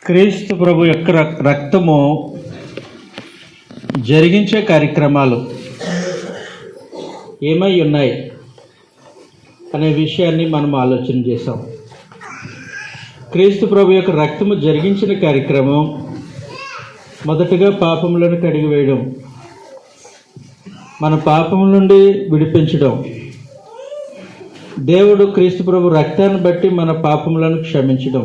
క్రీస్తు ప్రభు యొక్క రక్తము జరిగించే కార్యక్రమాలు ఏమై ఉన్నాయి అనే విషయాన్ని మనం ఆలోచన చేసాం. క్రీస్తు ప్రభు యొక్క రక్తము జరిగించిన కార్యక్రమం మొదటగా పాపములను కడిగివేయడం, మన పాపముల నుండి విడిపించడం. దేవుడు క్రీస్తు ప్రభు రక్తాన్ని బట్టి మన పాపములను క్షమించడం.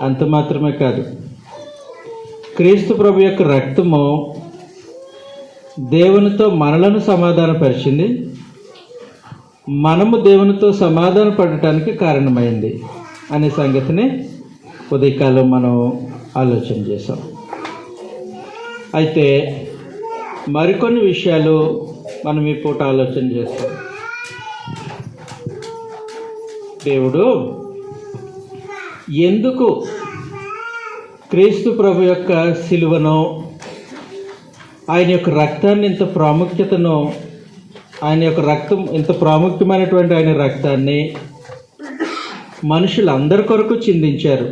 అంత మాత్రమే కాదు, క్రీస్తు ప్రభు యొక్క రక్తము దేవునితో మనలను సమాధానపరిచింది, మనము దేవునితో సమాధాన పడటానికి కారణమైంది అనే సంగతిని ఉదయకాలం మనం ఆలోచన చేసాం. అయితే మరికొన్ని విషయాలు మనం ఈ పూట ఆలోచన చేస్తాం. దేవుడు ఎందుకు క్రీస్తు ప్రభు యొక్క శిలువను, ఆయన యొక్క రక్తాన్ని, ఇంత ప్రాముఖ్యతను, ఆయన యొక్క రక్తం ఇంత ప్రాముఖ్యమైనటువంటి ఆయన రక్తాన్ని మనుషులందరి కొరకు చిందించారు?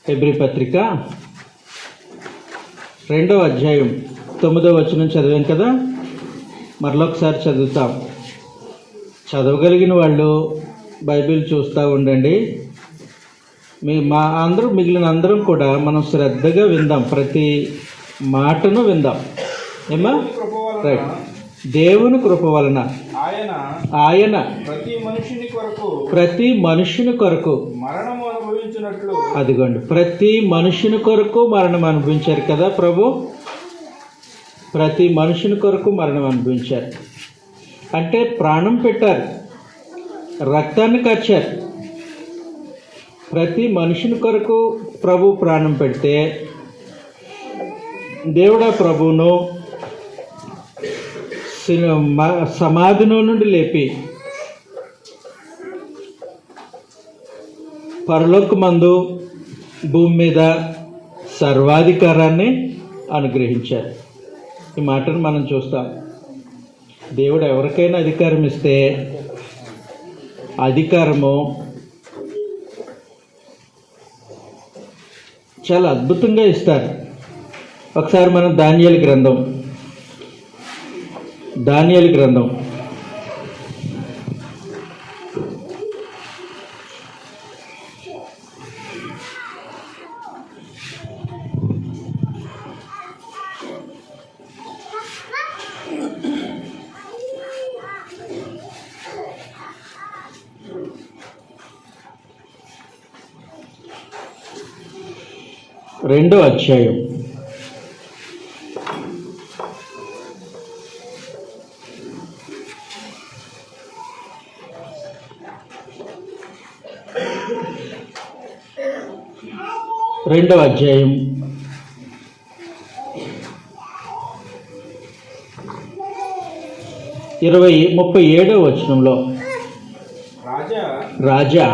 హెబ్రీ పత్రిక 2వ అధ్యాయం 9వ వచనం చదివాం కదా, మరొకసారి చదువుతాం. చదవగలిగిన వాళ్ళు బైబిల్ చూస్తూ ఉండండి. మిగిలిన అందరం కూడా మనం శ్రద్ధగా విందాం, ప్రతి మాటను విందాం. ఏమా? రైట్. దేవుని కృప వలన ఆయన ప్రతి మనుషుని కొరకు మరణం అనుభవించినట్లు, అదిగోండి, ప్రతి మనుషుని కొరకు మరణం అనుభవించారు కదా ప్రభు. ప్రతి మనుషుని కొరకు మరణం అనుభవించారు అంటే ప్రాణం పెట్టారు, రక్తాన్ని కార్చారు. ప్రతి మనుషుని కొరకు ప్రభు ప్రాణం పెడితే దేవుడా ప్రభువును సమాధిలో నుండి లేపి పరలోకమందు భూమి మీద సర్వాధికారాన్ని అనుగ్రహించారు. ఈ మాటను మనం చూస్తాం. దేవుడు ఎవరికైనా అధికారం ఇస్తే అధికారము చాలా అద్భుతంగా ఇస్తారు. ఒకసారి మనం దానియేలు గ్రంథం 2వ అధ్యాయం 2వ అధ్యాయం 37వ వచనంలో రాజా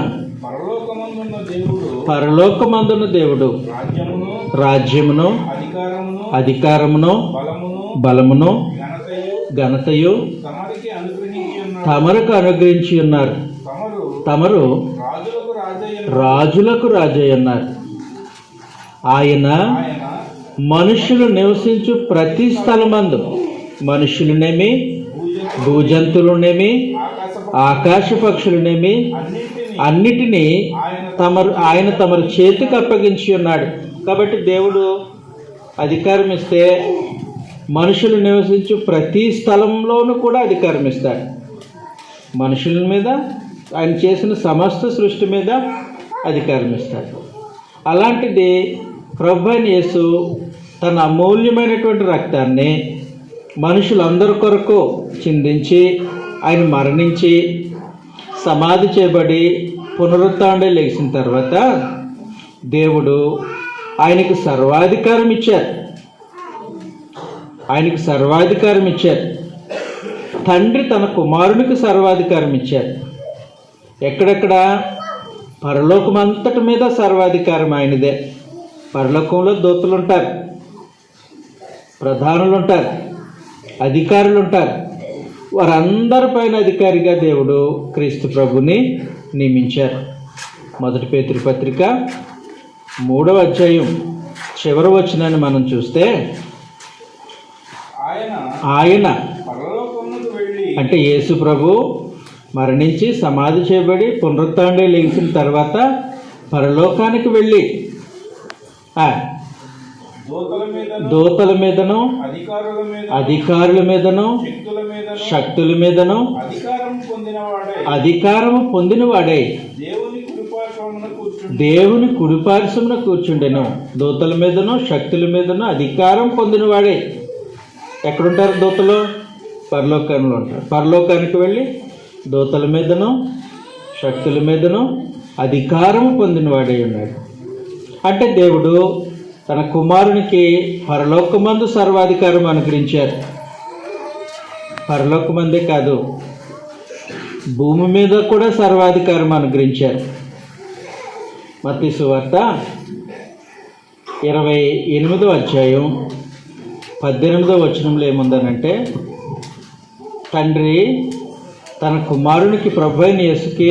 పరలోకమందున్న దేవుడు రాజ్యమును అధికారమును బలమును ఘనతయు తమరకు అనుగ్రహించి ఉన్నారు. తమరు రాజులకు రాజై ఉన్నారు. ఆయన మనుషులు నివసించు ప్రతి స్థలమందు, మనుషులనేమి, భూజంతువులనేమి, ఆకాశ పక్షులనేమి అన్నిటినీ ఆయన తమరు చేతికి అప్పగించి ఉన్నాడు. కాబట్టి దేవుడు అధికారం ఇస్తే మనుషులు నివసించు ప్రతి స్థలంలోనూ కూడా అధికారం ఇస్తాడు. మనుషుల మీద, ఆయన చేసిన సమస్త సృష్టి మీద అధికారం ఇస్తాడు. అలాంటిది ప్రభువైన యేసు తన అమూల్యమైనటువంటి రక్తాన్ని మనుషులందరి కొరకు చిందించి, ఆయన మరణించి సమాధి చేయబడి పునరుత్థానం లేచిన తర్వాత దేవుడు ఆయనకు సర్వాధికారం ఇచ్చారు. తండ్రి తన కుమారునికి సర్వాధికారం ఇచ్చారు. ఎక్కడెక్కడ? పరలోకం అంతటి మీద సర్వాధికారం ఆయనదే. పరలోకంలో దూతలు ఉంటారు, ప్రధానులు ఉంటారు, అధికారులు ఉంటారు. వారందరిపైన అధికారిగా దేవుడు క్రీస్తు ప్రభుని నియమించారు. 1 పేతురు పత్రిక 3వ అధ్యాయం చివరి వచనాన్ని మనం చూస్తే ఆయన పరలోకమునకు వెళ్ళి అంటే యేసు ప్రభు మరణించి సమాధి చేయబడి పునరుత్థానం లేచిన తర్వాత పరలోకానికి వెళ్ళి దూతల మీదను అధికారుల మీదను శక్తుల మీదను అధికారము పొందినవాడై దేవుని కుడిపార్శ్వమున కూర్చుండెను. దూతల మీదను శక్తుల మీదను అధికారం పొందినవాడే. ఎక్కడుంటారు దూతలు? పరలోకంలో ఉంటారు. పరలోకానికి వెళ్ళి దూతల మీదను శక్తుల మీదను అధికారం పొందినవాడై ఉన్నాడు. అంటే దేవుడు తన కుమారునికి పరలోకమందు సర్వాధికారం అనుగ్రహించారు. పరలోకమందే కాదు, భూమి మీద కూడా సర్వాధికారం అనుగ్రహించారు. మత్తయి సువార్త 28వ అధ్యాయం 18వ వచనంలో ఏముందనంటే, తండ్రి తన కుమారునికి ప్రభు అయిన యేసుకి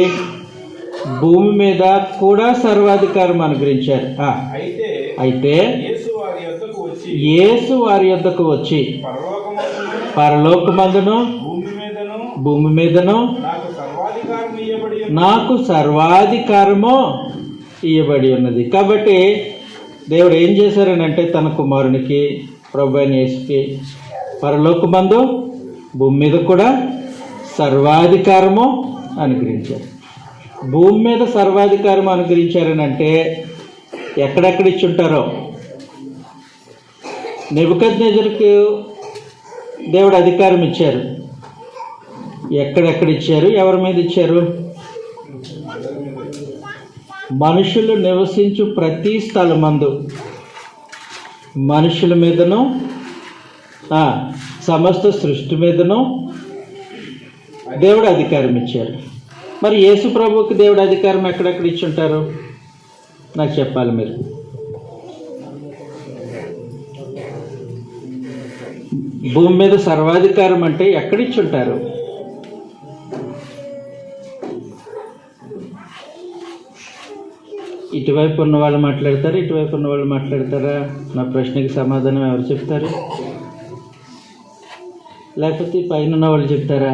భూమి మీద కూడా సర్వాధికారం అనుగ్రహించారు. అయితే యేసు వారి యొద్దకు వచ్చి పరలోకమందును భూమి మీదను నాకు సర్వాధికారము ఇయ్యబడి ఉన్నది. కాబట్టి దేవుడు ఏం చేశారనంటే తన కుమారునికి ప్రభు అయిన యేసుకి పరలోకమందు భూమి మీద కూడా సర్వాధికారము అనుగ్రహించారు. భూమి మీద సర్వాధికారం అనుగ్రహించారని అంటే ఎక్కడెక్కడ ఇచ్చుంటారో. నెబుకద్నెజరుకు దేవుడు అధికారం ఇచ్చారు. ఎక్కడెక్కడ ఇచ్చారు? ఎవరి మీద ఇచ్చారు? మనుషులు నివసించు ప్రతి స్థలమందు మనుషుల మీదను సమస్త సృష్టి మీదను దేవుడు అధికారం ఇచ్చారు. మరి యేసు ప్రభువుకి దేవుడు అధికారం ఎక్కడెక్కడ ఇచ్చుంటారు? నాకు చెప్పాలి మీరు. భూమి మీద సర్వాధికారం అంటే ఎక్కడిచ్చుంటారు? ఇటువైపు ఉన్న వాళ్ళు మాట్లాడతారా, ఇటువైపు ఉన్న వాళ్ళు మాట్లాడతారా? నా ప్రశ్నకి సమాధానం ఎవరు చెప్తారు? లేకపోతే పైన ఉన్న వాళ్ళు చెప్తారా?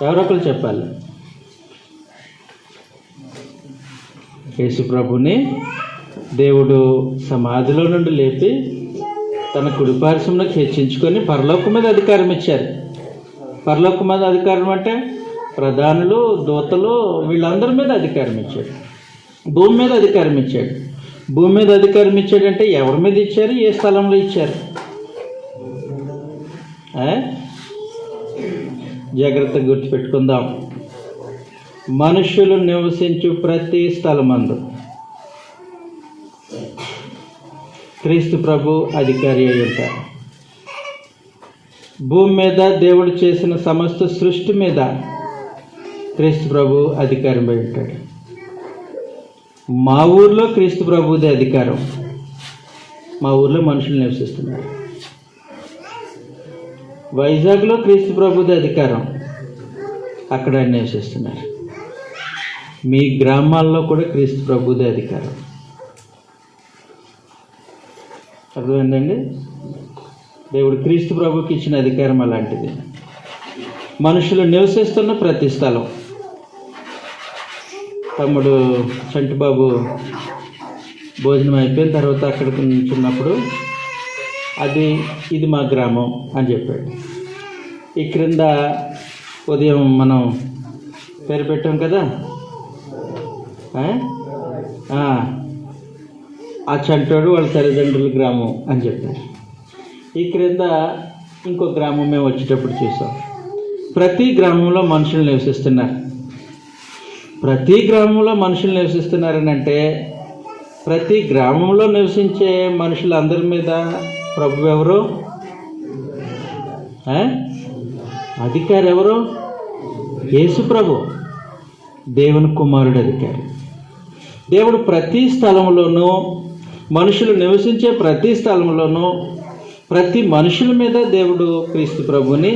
ఎవరొకరు చెప్పాలి. యేసు ప్రభుని దేవుడు సమాధిలో నుండి లేపి తన కుడిపార్శ్వమునకు హెచ్చించుకొని పరలోకం మీద అధికారం ఇచ్చారు. పరలోకం మీద అధికారం అంటే ప్రధానులు, దూతలు, వీళ్ళందరి మీద అధికారం ఇచ్చాడు. భూమి మీద అధికారం ఇచ్చాడు. భూమి మీద అధికారం ఇచ్చాడంటే ఎవరి మీద ఇచ్చారు? ఏ స్థలంలో ఇచ్చారు? జాగ్రత్తగా గుర్తుపెట్టుకుందాం. మనుషులు నివసించు ప్రతి స్థలమందు క్రీస్తు ప్రభు అధికారి అయి ఉంటారు. భూమి మీద దేవుడు చేసిన సమస్త సృష్టి మీద క్రీస్తు ప్రభు అధికారం అయి ఉంటాడు. మా ఊర్లో క్రీస్తు ప్రభుదే అధికారం. మా ఊర్లో మనుషులు నివసిస్తున్నారు. వైజాగ్లో క్రీస్తు ప్రభుదే అధికారం. అక్కడ నివసిస్తున్నారు. మీ గ్రామాల్లో కూడా క్రీస్తు ప్రభుదే అధికారం. అర్థమైందండి? దేవుడు క్రీస్తు ప్రభుకి ఇచ్చిన అధికారం అలాంటిది. మనుషులు నివసిస్తున్న ప్రతి స్థలం. తమ్ముడు చంటిబాబు భోజనం అయిపోయిన తర్వాత అక్కడికి నిల్చున్నప్పుడు ఇది మా గ్రామం అని చెప్పాడు. ఈ క్రింద ఉదయం మనం పేరు పెట్టాం కదా, ఆ చంటోడు వాళ్ళ తల్లిదండ్రుల గ్రామం అని చెప్పారు. ఈ క్రింద ఇంకో గ్రామం మేము వచ్చేటప్పుడు చూసాం. ప్రతి గ్రామంలో మనుషులు నివసిస్తున్నారు. ప్రతి గ్రామంలో మనుషులు నివసిస్తున్నారని అంటే ప్రతి గ్రామంలో నివసించే మనుషులందరి మీద ప్రభు ఎవరు? అధికారి ఎవరు? యేసు ప్రభు, దేవుని కుమారుడు అధికారి. దేవుడు ప్రతి స్థలంలోనూ, మనుషులు నివసించే ప్రతి స్థలంలోనూ, ప్రతి మనుషుల మీద దేవుడు క్రీస్తు ప్రభుని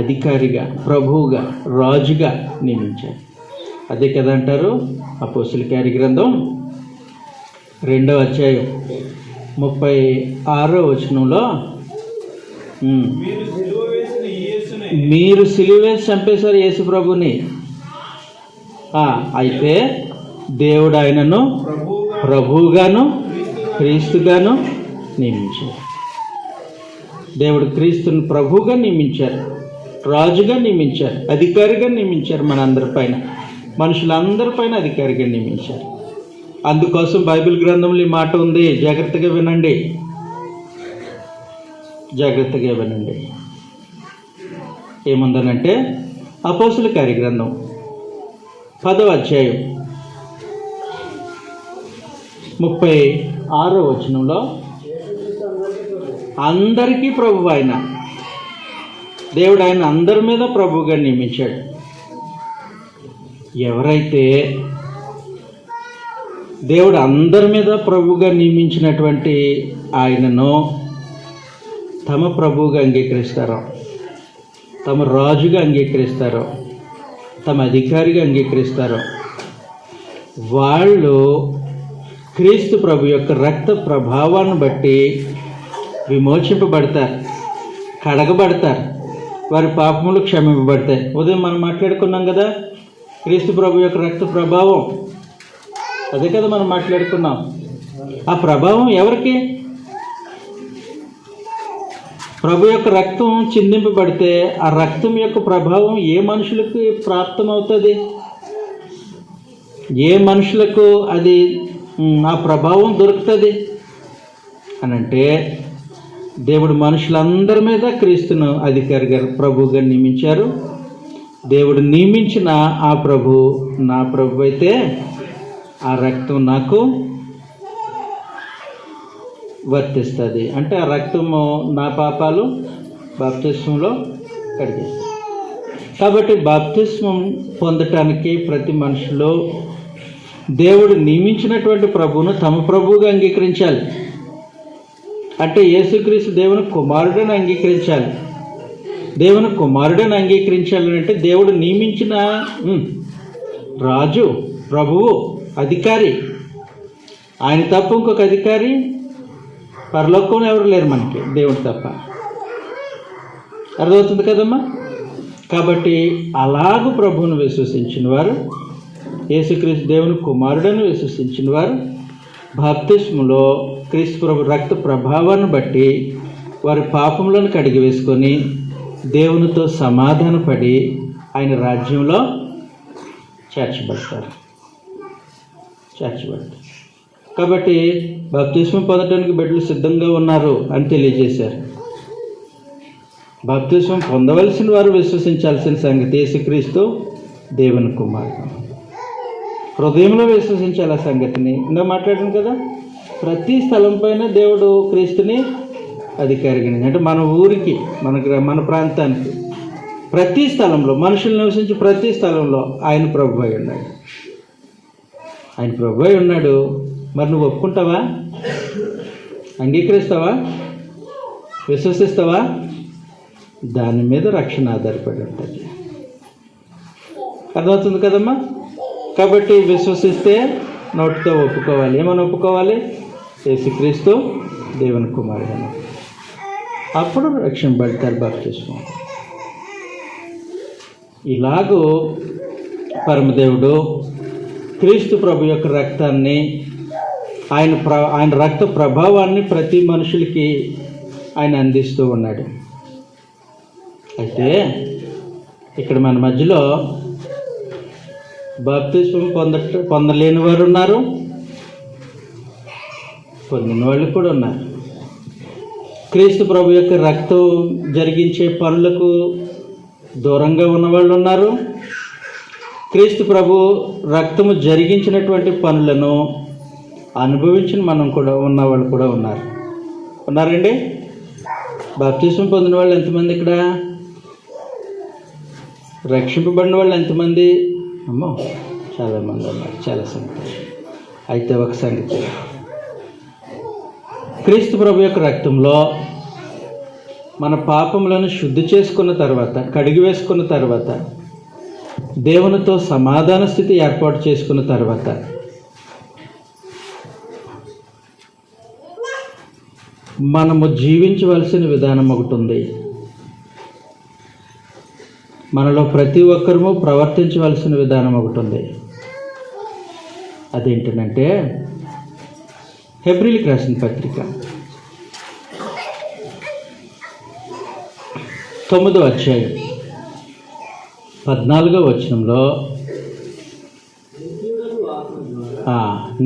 అధికారిగా, ప్రభువుగా, రాజుగా నియమించాడు. అదే కదా అంటారు అపోస్తలుల కార్య గ్రంథం 2వ అధ్యాయం 36వ వచనంలో మీరు సిలువ వేసిన యేసునే మీరు సిలువ వేసి చంపేశారు యేసు ప్రభుని. అయితే దేవుడు ఆయనను ప్రభువుగాను క్రీస్తుగాను నియమించారు. దేవుడు క్రీస్తుని ప్రభువుగా నియమించారు, రాజుగా నియమించారు, అధికారిగా నియమించారు. మనందరి పైన, మనుషులందరి పైన అధికారిగా నియమించారు. అందుకోసం బైబిల్ గ్రంథంలో ఈ మాట ఉంది, జాగ్రత్తగా వినండి, జాగ్రత్తగా వినండి. ఏముందనంటే అపోస్తలుల కార్య గ్రంథం 10వ అధ్యాయం 36వ వచనంలో అందరికీ ప్రభు ఆయన, దేవుడు ఆయన అందరి మీద ప్రభువుగా నియమించాడు. ఎవరైతే దేవుడు అందరి మీద ప్రభువుగా నియమించినటువంటి ఆయనను తమ ప్రభువుగా అంగీకరిస్తారో, తమ రాజుగా అంగీకరిస్తారో, తమ అధికారిగా అంగీకరిస్తారో వాళ్ళు క్రీస్తు ప్రభు యొక్క రక్త ప్రభావాన్ని బట్టి విమోచింపబడతారు, కడగబడతారు, వారి పాపములు క్షమింపబడతాయి. ఉదయం మనం మాట్లాడుకున్నాం కదా క్రీస్తు ప్రభు యొక్క రక్త ప్రభావం, అదే కదా మనం మాట్లాడుకున్నాం. ఆ ప్రభావం ఎవరికి? ప్రభు యొక్క రక్తం చిందింపబడితే ఆ రక్తం యొక్క ప్రభావం ఏ మనుషులకు ప్రాప్తమవుతుంది? ఏ మనుషులకు అది ఆ ప్రభావం దొరుకుతుంది అనంటే దేవుడు మనుషులందరి మీద క్రీస్తును అధికారిగా ప్రభువుగా నియమించారు. దేవుడు నియమించిన ఆ ప్రభు నా ప్రభు అయితే ఆ రక్తం నాకు వర్తిస్తుంది. అంటే ఆ రక్తము నా పాపాలు బాప్తిస్మంలో కడిగేస్తుంది. కాబట్టి బాప్తిస్మం పొందటానికి ప్రతి మనుషులో దేవుడు నియమించినటువంటి ప్రభువును తమ ప్రభువుగా అంగీకరించాలి. అంటే యేసుక్రీస్తు దేవుని కుమారుడని అంగీకరించాలి. దేవుని కుమారుడని అంగీకరించాలి అంటే దేవుడు నియమించిన రాజు, ప్రభువు, అధికారి. ఆయన తప్ప ఇంకొక అధికారి పరలోకంలో ఎవరు లేరు మనకి, దేవుడు తప్ప. అర్థమవుతుంది కదమ్మా? కాబట్టి అలాగూ ప్రభువును విశ్వసించిన వారు, యేసుక్రీస్తు దేవుని కుమారుడని విశ్వసించిన వారు బాప్తిస్మలో క్రీస్తు ప్రభు రక్త ప్రభావాన్ని బట్టి వారి పాపములను కడిగి వేసుకొని దేవునితో సమాధానపడి ఆయన రాజ్యంలో చేర్చబడతారు. కాబట్టి బాప్తిస్మం పొందడానికి బిడ్డలు సిద్ధంగా ఉన్నారు అని తెలియజేశారు. బాప్తిస్మం పొందవలసిన వారు విశ్వసించాల్సిన సంగతి యేసుక్రీస్తు దేవుని కుమారుడు. హృదయంలో విశ్వసించాలి ఆ సంగతిని. ఇంకా మాట్లాడాను కదా, ప్రతి స్థలం పైన దేవుడు క్రీస్తుని అధికారిగా, అంటే మన ఊరికి, మన ప్రాంతానికి, ప్రతి స్థలంలో, మనుషులు నివసించి ప్రతి స్థలంలో ఆయన ప్రభు అయి ఉన్నాడు. ఆయన ప్రభు అయి ఉన్నాడు. మరి నువ్వు ఒప్పుకుంటావా? అంగీకరిస్తావా? విశ్వసిస్తావా? దాని మీద రక్షణ ఆధారపడి ఉంటుంది. అర్థమవుతుంది కదమ్మా? కాబట్టి విశ్వసిస్తే నోటితో ఒప్పుకోవాలి. ఏమని ఒప్పుకోవాలి? యేసుక్రీస్తు దేవుని కుమారుడు. అప్పుడు రక్షింపబడతారు బాప్తిస్మం. ఇలాగూ పరమదేవుడు క్రీస్తు ప్రభు యొక్క రక్తాన్ని, ఆయన రక్త ప్రభావాన్ని ప్రతి మనుషులకి ఆయన అందిస్తూ ఉన్నాడు. అయితే ఇక్కడ మన మధ్యలో బాప్తిస్మం పొందలేని వారు ఉన్నారు, పొందిన వాళ్ళు కూడా ఉన్నారు. క్రీస్తు ప్రభు యొక్క రక్తం జరిగించే పనులకు దూరంగా ఉన్నవాళ్ళు ఉన్నారు. క్రీస్తు ప్రభు రక్తము జరిగించినటువంటి పనులను అనుభవించిన మనం కూడా ఉన్నవాళ్ళు కూడా ఉన్నారండి. బాప్తిస్మం పొందిన వాళ్ళు ఎంతమంది? ఇక్కడ రక్షింపబడిన వాళ్ళు ఎంతమంది? అమ్మో, చాలామంది ఉన్నారు. చాలా సంగతి. అయితే ఒక సంగతి, క్రీస్తు ప్రభు యొక్క రక్తంలో మన పాపములను శుద్ధి చేసుకున్న తర్వాత, కడిగి వేసుకున్న తర్వాత దేవునితో సమాధాన స్థితి ఏర్పాటు చేసుకున్న తర్వాత మనము జీవించవలసిన విధానం ఒకటి ఉంది. మనలో ప్రతి ఒక్కరము ప్రవర్తించవలసిన విధానం ఒకటి ఉంది. అదేంటంటే హెబ్రీయులకు రాసిన పత్రిక 9వ అధ్యాయం 14వ వచనంలో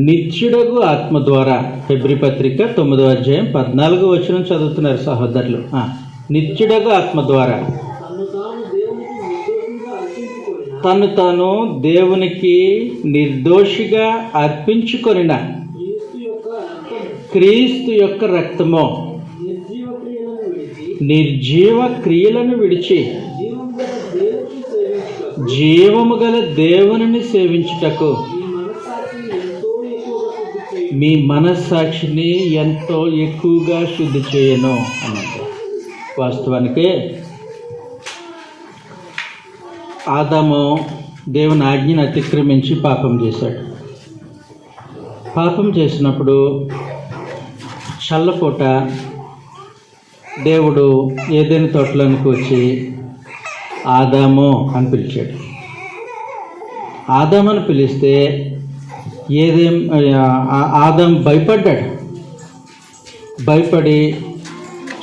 నిత్యుడగు ఆత్మ ద్వారా, హెబ్రీ పత్రిక 9వ అధ్యాయం 14వ వచనం చదువుతున్నారు సహోదరులు. నిత్యుడగు ఆత్మ ద్వారా తను తాను దేవునికి నిర్దోషిగా అర్పించుకొనిన క్రీస్తు యొక్క రక్తము నిర్జీవ క్రియలను విడిచి జీవము గల దేవునిని సేవించుటకు మీ మనస్సాక్షిని ఎంతో ఎక్కువగా శుద్ధి చేయను అన్నట్టు. వాస్తవానికి ఆదాము దేవుని ఆజ్ఞను అతిక్రమించి పాపం చేశాడు. పాపం చేసినప్పుడు చల్లపూట దేవుడు ఏదైనా తోటలోనికి వచ్చి ఆదాము అని పిలిచాడు. ఆదాము అని పిలిస్తే ఆదాము భయపడ్డాడు. భయపడి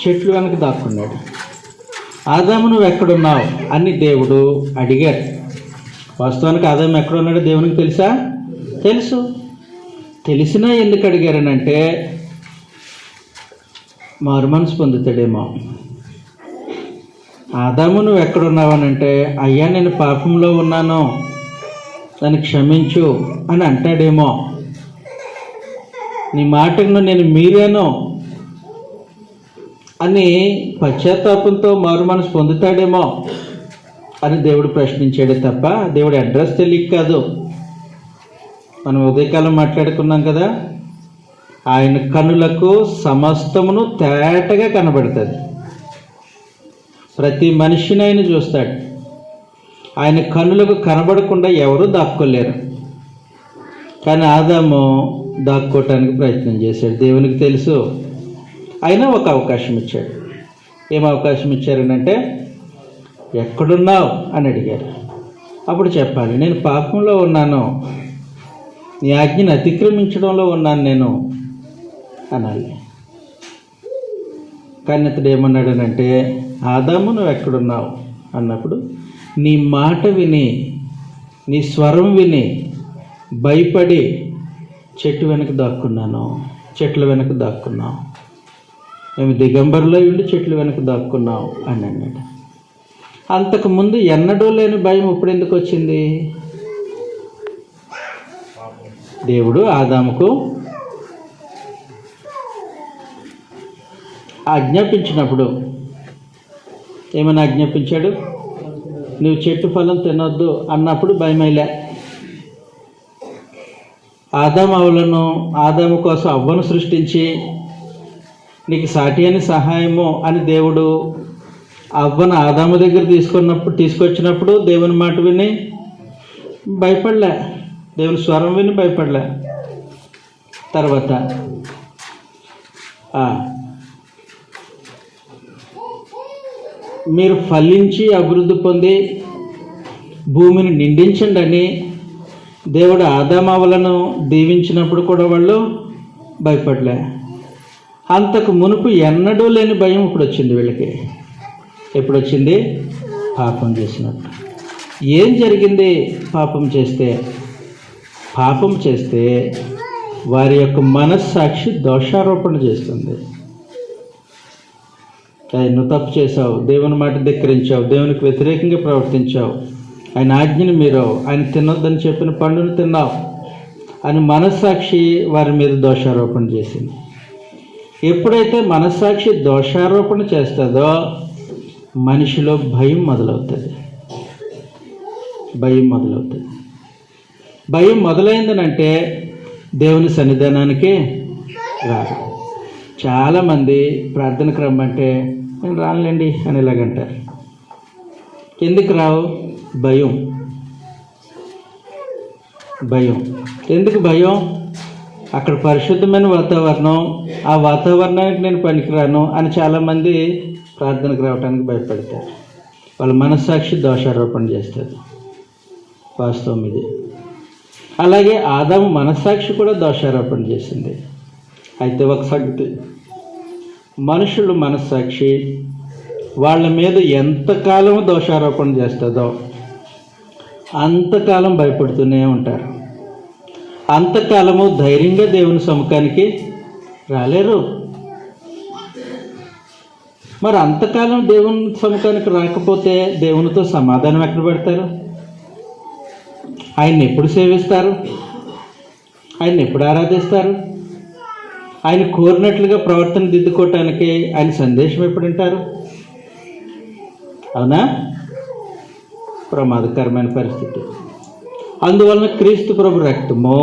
చెట్లు వెనక దాక్కున్నాడు. ఆదాము నువ్వు ఎక్కడున్నావు అని దేవుడు అడిగాడు. వాస్తవానికి ఆదాము ఎక్కడున్నాడో దేవునికి తెలుసా? తెలుసు. తెలిసినా ఎందుకు అడిగారనంటే మారు మనసు పొందుతాడేమో. ఆదాము నువ్వు ఎక్కడున్నావనంటే అయ్యా నేను పాపంలో ఉన్నాను, దాన్ని క్షమించు అని అంటాడేమో. నీ మాటను నేను మీరాను అని పశ్చాత్తాపంతో మారు మనసు పొందుతాడేమో అని దేవుడు ప్రశ్నించాడే తప్ప దేవుడి అడ్రస్ తెలియక కాదు. మనం ఉదయకాలం మాట్లాడుకున్నాం కదా, ఆయన కన్నులకు సమస్తమును తేటగా కనబడుతుంది. ప్రతి మనిషిని ఆయన చూస్తాడు. ఆయన కన్నులకు కనబడకుండా ఎవరూ దాక్కోలేరు. కానీ ఆదాము దాక్కోవటానికి ప్రయత్నం చేశాడు. దేవునికి తెలుసు. అయినా ఒక అవకాశం ఇచ్చాడు. ఏం అవకాశం ఇచ్చారనంటే ఎక్కడున్నావు అని అడిగారు. అప్పుడు చెప్పాలి, నేను పాపంలో ఉన్నాను, నీ ఆజ్ఞను అతిక్రమించడంలో ఉన్నాను నేను అనాలి. కానీ అతడు ఏమన్నాడనంటే ఆదాము నువ్వు ఎక్కడున్నావు అన్నప్పుడు నీ మాట విని నీ స్వరం విని భయపడి చెట్టు వెనక దాక్కున్నాను, చెట్ల వెనక దాక్కున్నాం, మేము దిగంబరులో ఉండి చెట్ల వెనక దాక్కున్నాం అని అన్నాడు. అంతకుముందు ఎన్నడూ లేని భయం ఇప్పుడు ఎందుకు వచ్చింది? దేవుడు ఆదాముకు ఆజ్ఞాపించినప్పుడు ఏమని ఆజ్ఞాపించాడు? నువ్వు చెట్టు ఫలం తినొద్దు అన్నప్పుడు భయమైలే. ఆదాము కోసం అవ్వను సృష్టించి నీకు సాటి అని సహాయము అని దేవుడు అవ్వను ఆదాము దగ్గర తీసుకొచ్చినప్పుడు దేవుని మాట విని భయపడలే, దేవుని స్వరం విని భయపడలే. తర్వాత మీరు ఫలించి అభివృద్ధి పొంది భూమిని నిండించండి అని దేవుడు ఆదామవలను దీవించినప్పుడు కూడా వాళ్ళు భయపడలే. అంతకు మునుపు ఎన్నడూ లేని భయం ఇప్పుడు వచ్చింది వీళ్ళకి. ఎప్పుడు వచ్చింది? పాపం చేసినప్పుడు. ఏం జరిగింది? పాపం చేస్తే వారి యొక్క మనస్సాక్షి దోషారోపణ చేస్తుంది. నువ్వు తప్పు చేసావు, దేవుని మాట ధిక్కరించావు, దేవునికి వ్యతిరేకంగా ప్రవర్తించావు, ఆయన ఆజ్ఞను మీరావు, ఆయన తినొద్దని చెప్పిన పండును తిన్నావు అని మనస్సాక్షి వారి మీద దోషారోపణ చేసింది. ఎప్పుడైతే మనస్సాక్షి దోషారోపణ చేస్తుందో మనిషిలో భయం మొదలవుతుంది. భయం మొదలైందనంటే దేవుని సన్నిధానానికి రాదు. చాలామంది ప్రార్థనకు రమ్మంటే నేను రానులేండి అని ఇలాగంటారు. ఎందుకు రావు? భయం. భయం. ఎందుకు భయం? అక్కడ పరిశుద్ధమైన వాతావరణం, ఆ వాతావరణానికి నేను పనికిరాను అని చాలామంది ప్రార్థనకు రావడానికి భయపడతారు. వాళ్ళ మనస్సాక్షి దోషారోపణ చేస్తారు. వాస్తవం ఇది. అలాగే ఆదాము మనస్సాక్షి కూడా దోషారోపణ చేసింది. అయితే ఒక సంగతి, మనుషులు మనస్సాక్షి వాళ్ళ మీద ఎంతకాలం దోషారోపణ చేస్తుందో అంతకాలం భయపడుతూనే ఉంటారు. అంతకాలము ధైర్యంగా దేవుని సముఖానికి రాలేరు. మరి అంతకాలం దేవుని సముఖానికి రాకపోతే దేవునితో సమాధానం ఎక్కడ పెడతారు? ఆయన్ని ఎప్పుడు సేవిస్తారు? ఆయన్ని ఎప్పుడు ఆరాధిస్తారు? ఆయన కోరినట్లుగా ప్రవర్తన దిద్దుకోవటానికి ఆయన సందేశం ఎప్పుడు వింటారు? అవునా? ప్రమాదకరమైన పరిస్థితి. అందువలన క్రీస్తు ప్రభు రక్తము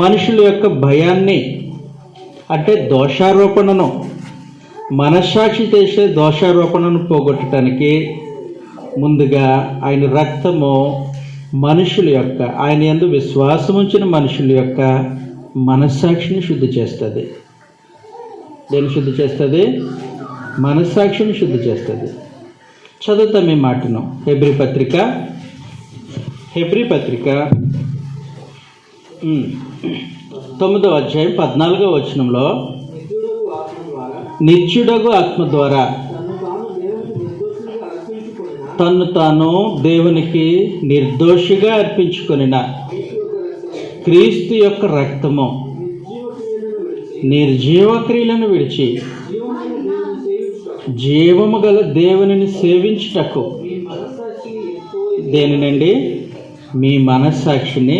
మనుషుల యొక్క భయాన్ని, అంటే దోషారోపణను, మనస్సాక్షి చేసే దోషారోపణను పోగొట్టడానికి ముందుగా ఆయన రక్తము మనుషుల యొక్క, ఆయన యందు విశ్వాసం ఉంచిన మనుషుల యొక్క మనస్సాక్షిని శుద్ధి చేస్తుంది. దేన్ని శుద్ధి చేస్తుంది? మనస్సాక్షిని శుద్ధి చేస్తుంది. చదువుతాం ఈ మాటను. హెబ్రీ పత్రిక 9వ అధ్యాయం 14వ వచనంలో, నిత్యుడగు ఆత్మ ద్వారా తన్ను తాను దేవునికి నిర్దోషిగా అర్పించుకొనిన క్రీస్తు యొక్క రక్తము నిర్జీవ క్రియలను విడిచి జీవము గల దేవునిని సేవించుటకు, దేనినండి? మీ మనస్సాక్షిని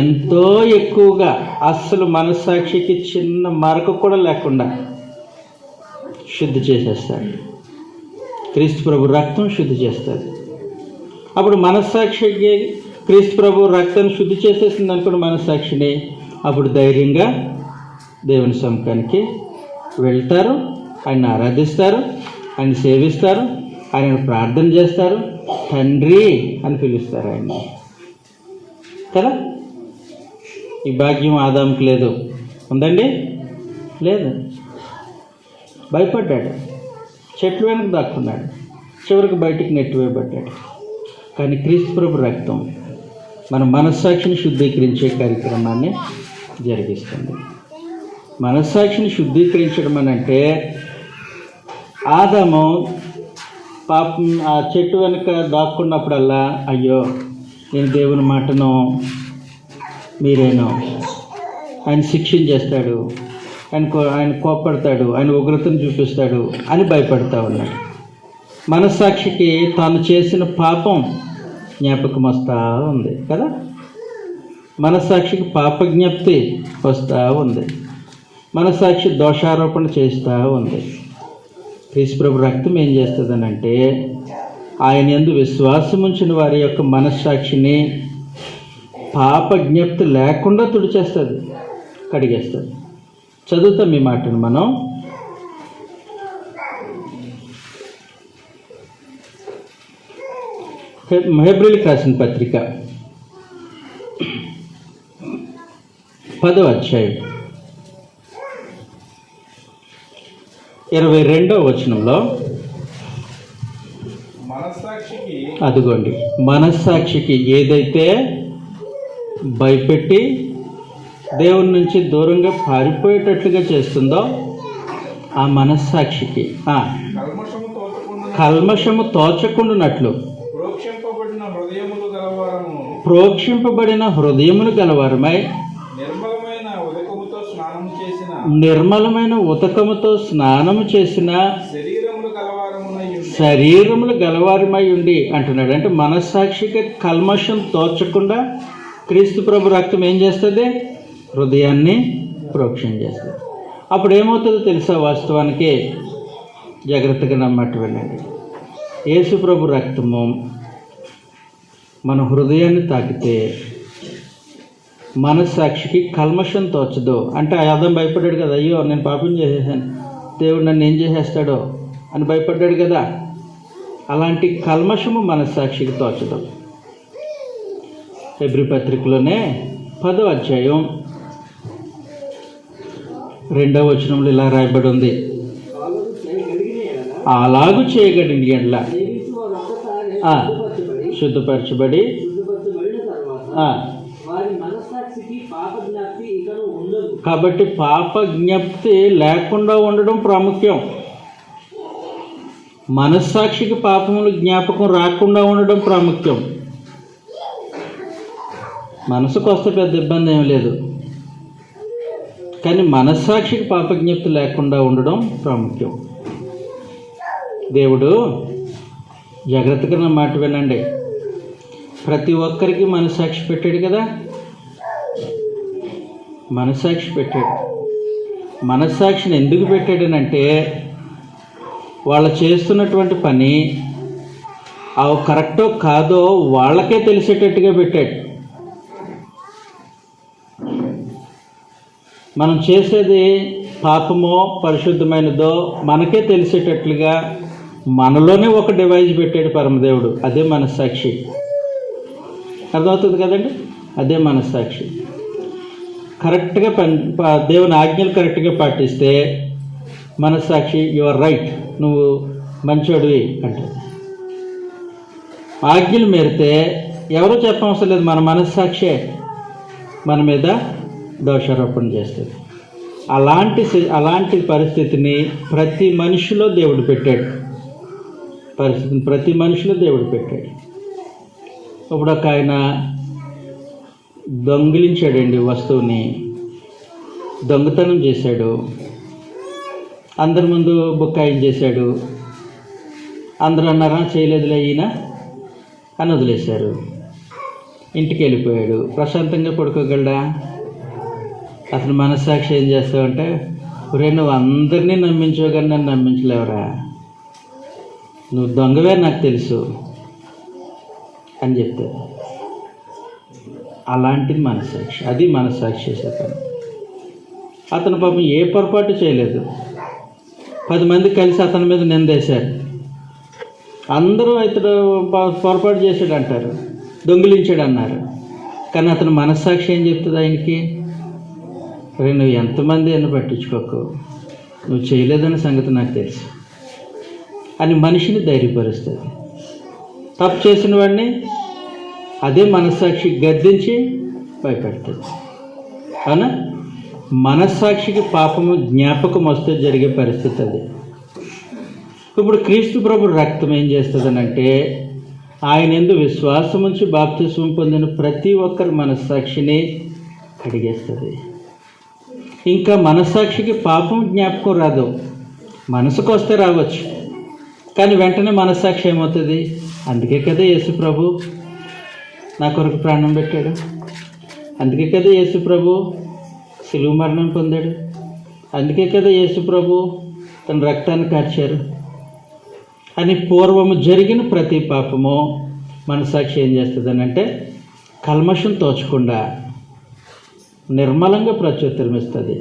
ఎంతో ఎక్కువగా, అస్సలు మనస్సాక్షికి చిన్న మరక కూడా లేకుండా శుద్ధి చేసేస్తాడు. క్రీస్తు ప్రభు రక్తం శుద్ధి చేస్తుంది. అప్పుడు మనస్సాక్షికి క్రీస్తు ప్రభు రక్తాన్ని శుద్ధి చేసేసింది అనుకున్న మనస్సాక్షిని, అప్పుడు ధైర్యంగా దేవుని సముఖానికి వెళ్తారు, ఆయన ఆరాధిస్తారు, ఆయన సేవిస్తారు, ఆయన ప్రార్థన చేస్తారు, తండ్రి అని పిలుస్తారు ఆయన్ని. కదా? ఈ భాగ్యం ఆదాముకి లేదు. ఉందండి? లేదు. భయపడ్డాడు, చెట్లు వెనక దాక్కున్నాడు, చివరికి బయటికి నెట్టివేయబడ్డాడు. కానీ క్రీస్తు ప్రభు రక్తం మన మనస్సాక్షిని శుద్ధీకరించే కార్యక్రమాన్ని జరిగిస్తుంది. మనస్సాక్షిని శుద్ధీకరించడం అని అంటే, ఆదాము పాపం ఆ చెట్టు వెనుక దాక్కున్నప్పుడల్లా, అయ్యో నేను దేవుని మాటను మీరేనో, ఆయన శిక్షించేస్తాడు, ఆయన కోప్పడతాడు, ఆయన ఉగ్రతను చూపిస్తాడు అని భయపడతా ఉన్నాడు. మనస్సాక్షికి తాను చేసిన పాపం జ్ఞాపకం వస్తూ ఉంది కదా? మనస్సాక్షికి పాప జ్ఞప్తి వస్తూ ఉంది. మనస్సాక్షి దోషారోపణ చేస్తూ ఉంది. క్రీస్తు ప్రభు రక్తం ఏం చేస్తుందనంటే, ఆయన యందు విశ్వాసం ఉంచిన వారి యొక్క మనస్సాక్షిని పాప జ్ఞప్తి లేకుండా తుడిచేస్తుంది, కడిగేస్తుంది. చదువుతాం ఈ మాటను మనం. హెబ్రీయులకు రాసిన పత్రిక 10వ అధ్యాయం 22వ వచనంలో, అదిగోండి, మనస్సాక్షికి ఏదైతే భయపెట్టి దేవుని నుంచి దూరంగా పారిపోయేటట్లుగా చేస్తుందో ఆ మనస్సాక్షికి కల్మషము తోచకుండానట్లు ప్రోక్షింపబడిన హృదయములు గలవారమై నిర్మలమైన ఉదకముతో స్నానము చేసిన శరీరములు గలవారమై ఉండి అంటున్నాడు. అంటే మనస్సాక్షికి కల్మషం తోచకుండా క్రీస్తు ప్రభు రక్తం ఏం చేస్తుంది? హృదయాన్ని ప్రోక్షణ చేస్తుంది. అప్పుడు ఏమవుతుందో తెలుసా? వాస్తవానికి జాగ్రత్తగా నమ్మట్టు వెళ్ళండి. యేసు ప్రభు రక్తము మన హృదయాన్ని తాకితే మనస్సాక్షికి కల్మషం తోచదు. అంటే ఆదాం భయపడ్డాడు కదా, అయ్యో నేను పాపం చేసేసాను, దేవుడు నన్ను ఏం చేసేస్తాడో అని భయపడ్డాడు కదా. అలాంటి కల్మషము మనస్సాక్షికి తోచదు. హెబ్రీ పత్రికలోనే 10వ అధ్యాయం 2వ వచనంలో ఇలా రాయబడి ఉంది, అలాగూ చేయగలిగిన ఎడల శుద్ధపరచబడి కాబట్టి పాప జ్ఞప్తి లేకుండా ఉండడం ప్రాముఖ్యం. మనస్సాక్షికి పాపములు జ్ఞాపకం రాకుండా ఉండడం ప్రాముఖ్యం. మనసుకు వస్తే పెద్ద ఇబ్బంది ఏం లేదు, కానీ మనస్సాక్షికి పాప జ్ఞప్తి లేకుండా ఉండడం ప్రాముఖ్యం. దేవుడు జాగ్రత్తగా నా మాట వినండి, ప్రతి ఒక్కరికి మనస్సాక్షి పెట్టాడు కదా, మనస్సాక్షి పెట్టాడు. మనస్సాక్షిని ఎందుకు పెట్టాడనంటే వాళ్ళు చేస్తున్నటువంటి పని అవి కరెక్టో కాదో వాళ్ళకే తెలిసేటట్టుగా పెట్టాడు. మనం చేసేది పాపమో పరిశుద్ధమైనదో మనకే తెలిసేటట్లుగా మనలోనే ఒక డివైజ్ పెట్టాడు పరమదేవుడు. అదే మనస్సాక్షి. అర్థమవుతుంది కదండి? అదే మనస్సాక్షి. కరెక్ట్గా దేవుని ఆజ్ఞలు కరెక్ట్గా పాటిస్తే మనస్సాక్షి యు ఆర్ రైట్, నువ్వు మంచోడివి అంటారు. ఆజ్ఞలు మేరితే ఎవరో చెప్పవసరం లేదు, మన మనస్సాక్షే మన మీద దోషారోపణ చేస్తుంది. అలాంటి పరిస్థితిని ప్రతి మనిషిలో దేవుడు పెట్టాడు. ప్రతి మనిషిలో దేవుడు పెట్టాడు. ఇప్పుడు ఒక ఆయన దొంగిలించాడండి, వస్తువుని దొంగతనం చేశాడు, అందరి ముందు బుక్కాయం చేశాడు. అందరూ అన్నారా చేయలేదులే ఈయన అని వదిలేశారు. ఇంటికి వెళ్ళిపోయాడు. ప్రశాంతంగా పడుకోగలడా? అతను మనస్సాక్షి ఏం చేస్తావంటే, ఒరే నువ్వు అందరినీ నమ్మించావు కానీ నన్ను నమ్మించలేవురా, నువ్వు దొంగవే నాకు తెలుసు అని చెప్తాడు. అలాంటిది మనస్సాక్షి. అది మనస్సాక్షి చేసే పని. అతను పాపం ఏ పొరపాటు చేయలేదు. 10 మంది కలిసి అతని మీద నిందేశారు. అందరూ ఇతడు పొరపాటు చేశాడు అంటారు, దొంగిలించాడు అన్నారు. కానీ అతను మనస్సాక్షి ఏం చెప్తుంది ఆయనకి, రే నువ్వు ఎంతమంది అని పట్టించుకోకు, నువ్వు చేయలేదన్న సంగతి నాకు తెలుసు అని మనిషిని ధైర్యపరుస్తుంది. తప్పు చేసిన వాడిని అదే మనస్సాక్షి గద్దించి భయపెడుతుంది. అవునా? మనస్సాక్షికి పాపము జ్ఞాపకం వస్తే జరిగే పరిస్థితి అది. ఇప్పుడు క్రీస్తు ప్రభు రక్తం ఏం చేస్తుందనంటే, ఆయన యందు విశ్వాసం ఉంచి బాప్తిస్మం పొందిన ప్రతి ఒక్కరి మనస్సాక్షిని కడిగేస్తుంది. ఇంకా మనస్సాక్షికి పాపం జ్ఞాపకం రాదు. మనసుకు వస్తే రావచ్చు, కానీ వెంటనే మనస్సాక్షి ఏమవుతుంది? అందుకే కదా యేసు ప్రభు నా కొరకు ప్రాణం పెట్టాడు, అందుకే కదా యేసు ప్రభు శిలువ మరణం పొందాడు, అందుకే కదా యేసు ప్రభు తన రక్తాన్ని కార్చారు అని పూర్వము జరిగిన ప్రతి పాపము మనస్సాక్షి ఏం చేస్తుంది అంటే కల్మషం తోచకుండా నిర్మలంగా ప్రత్యుత్తరం ఇస్తుంది.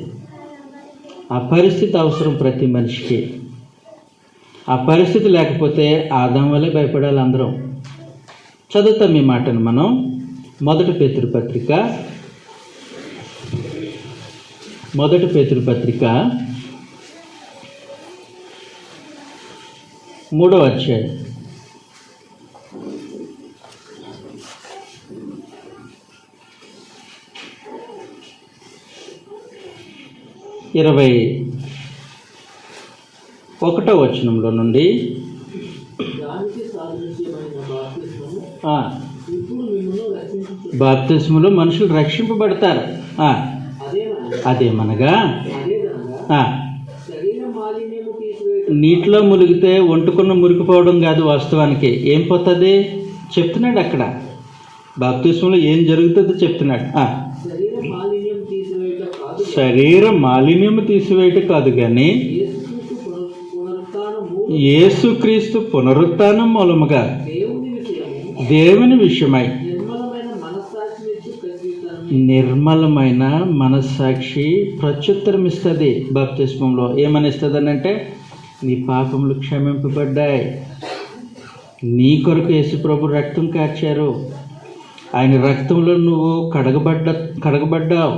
ఆ పరిస్థితి అవసరం ప్రతి మనిషికి. ఆ పరిస్థితి లేకపోతే ఆదాం వల్లే భయపడాలి అందరం. చదువుతాం ఈ మాటను మనం. 1 పేతురు పత్రిక 3వ అధ్యాయం 21వ వచనంలో నుండి బాప్తిస్మలో మనుషులు రక్షింపబడతారు. అదేమనగా నీటిలో మునిగితే వంటుకున్న మురికిపోవడం కాదు, వాస్తవానికి ఏం పోతుంది చెప్తున్నాడు అక్కడ. బాప్తిస్మలో ఏం జరుగుతుందో చెప్తున్నాడు. శరీర మాలిన్యం తీసివేయటం కాదు, కానీ యేసుక్రీస్తు పునరుత్థానం మూలముగా దేవుని విషయమై నిర్మలమైన మనస్సాక్షి ప్రత్యుత్తరం ఇస్తుంది. బాప్తిస్మంలో ఏమని ఇస్తుంది అంటే, నీ పాపములు క్షమింపబడ్డాయి, నీ కొరకు యేసు ప్రభు రక్తం కార్చారు ఆయన రక్తంలో నువ్వు కడగబడ్డావు.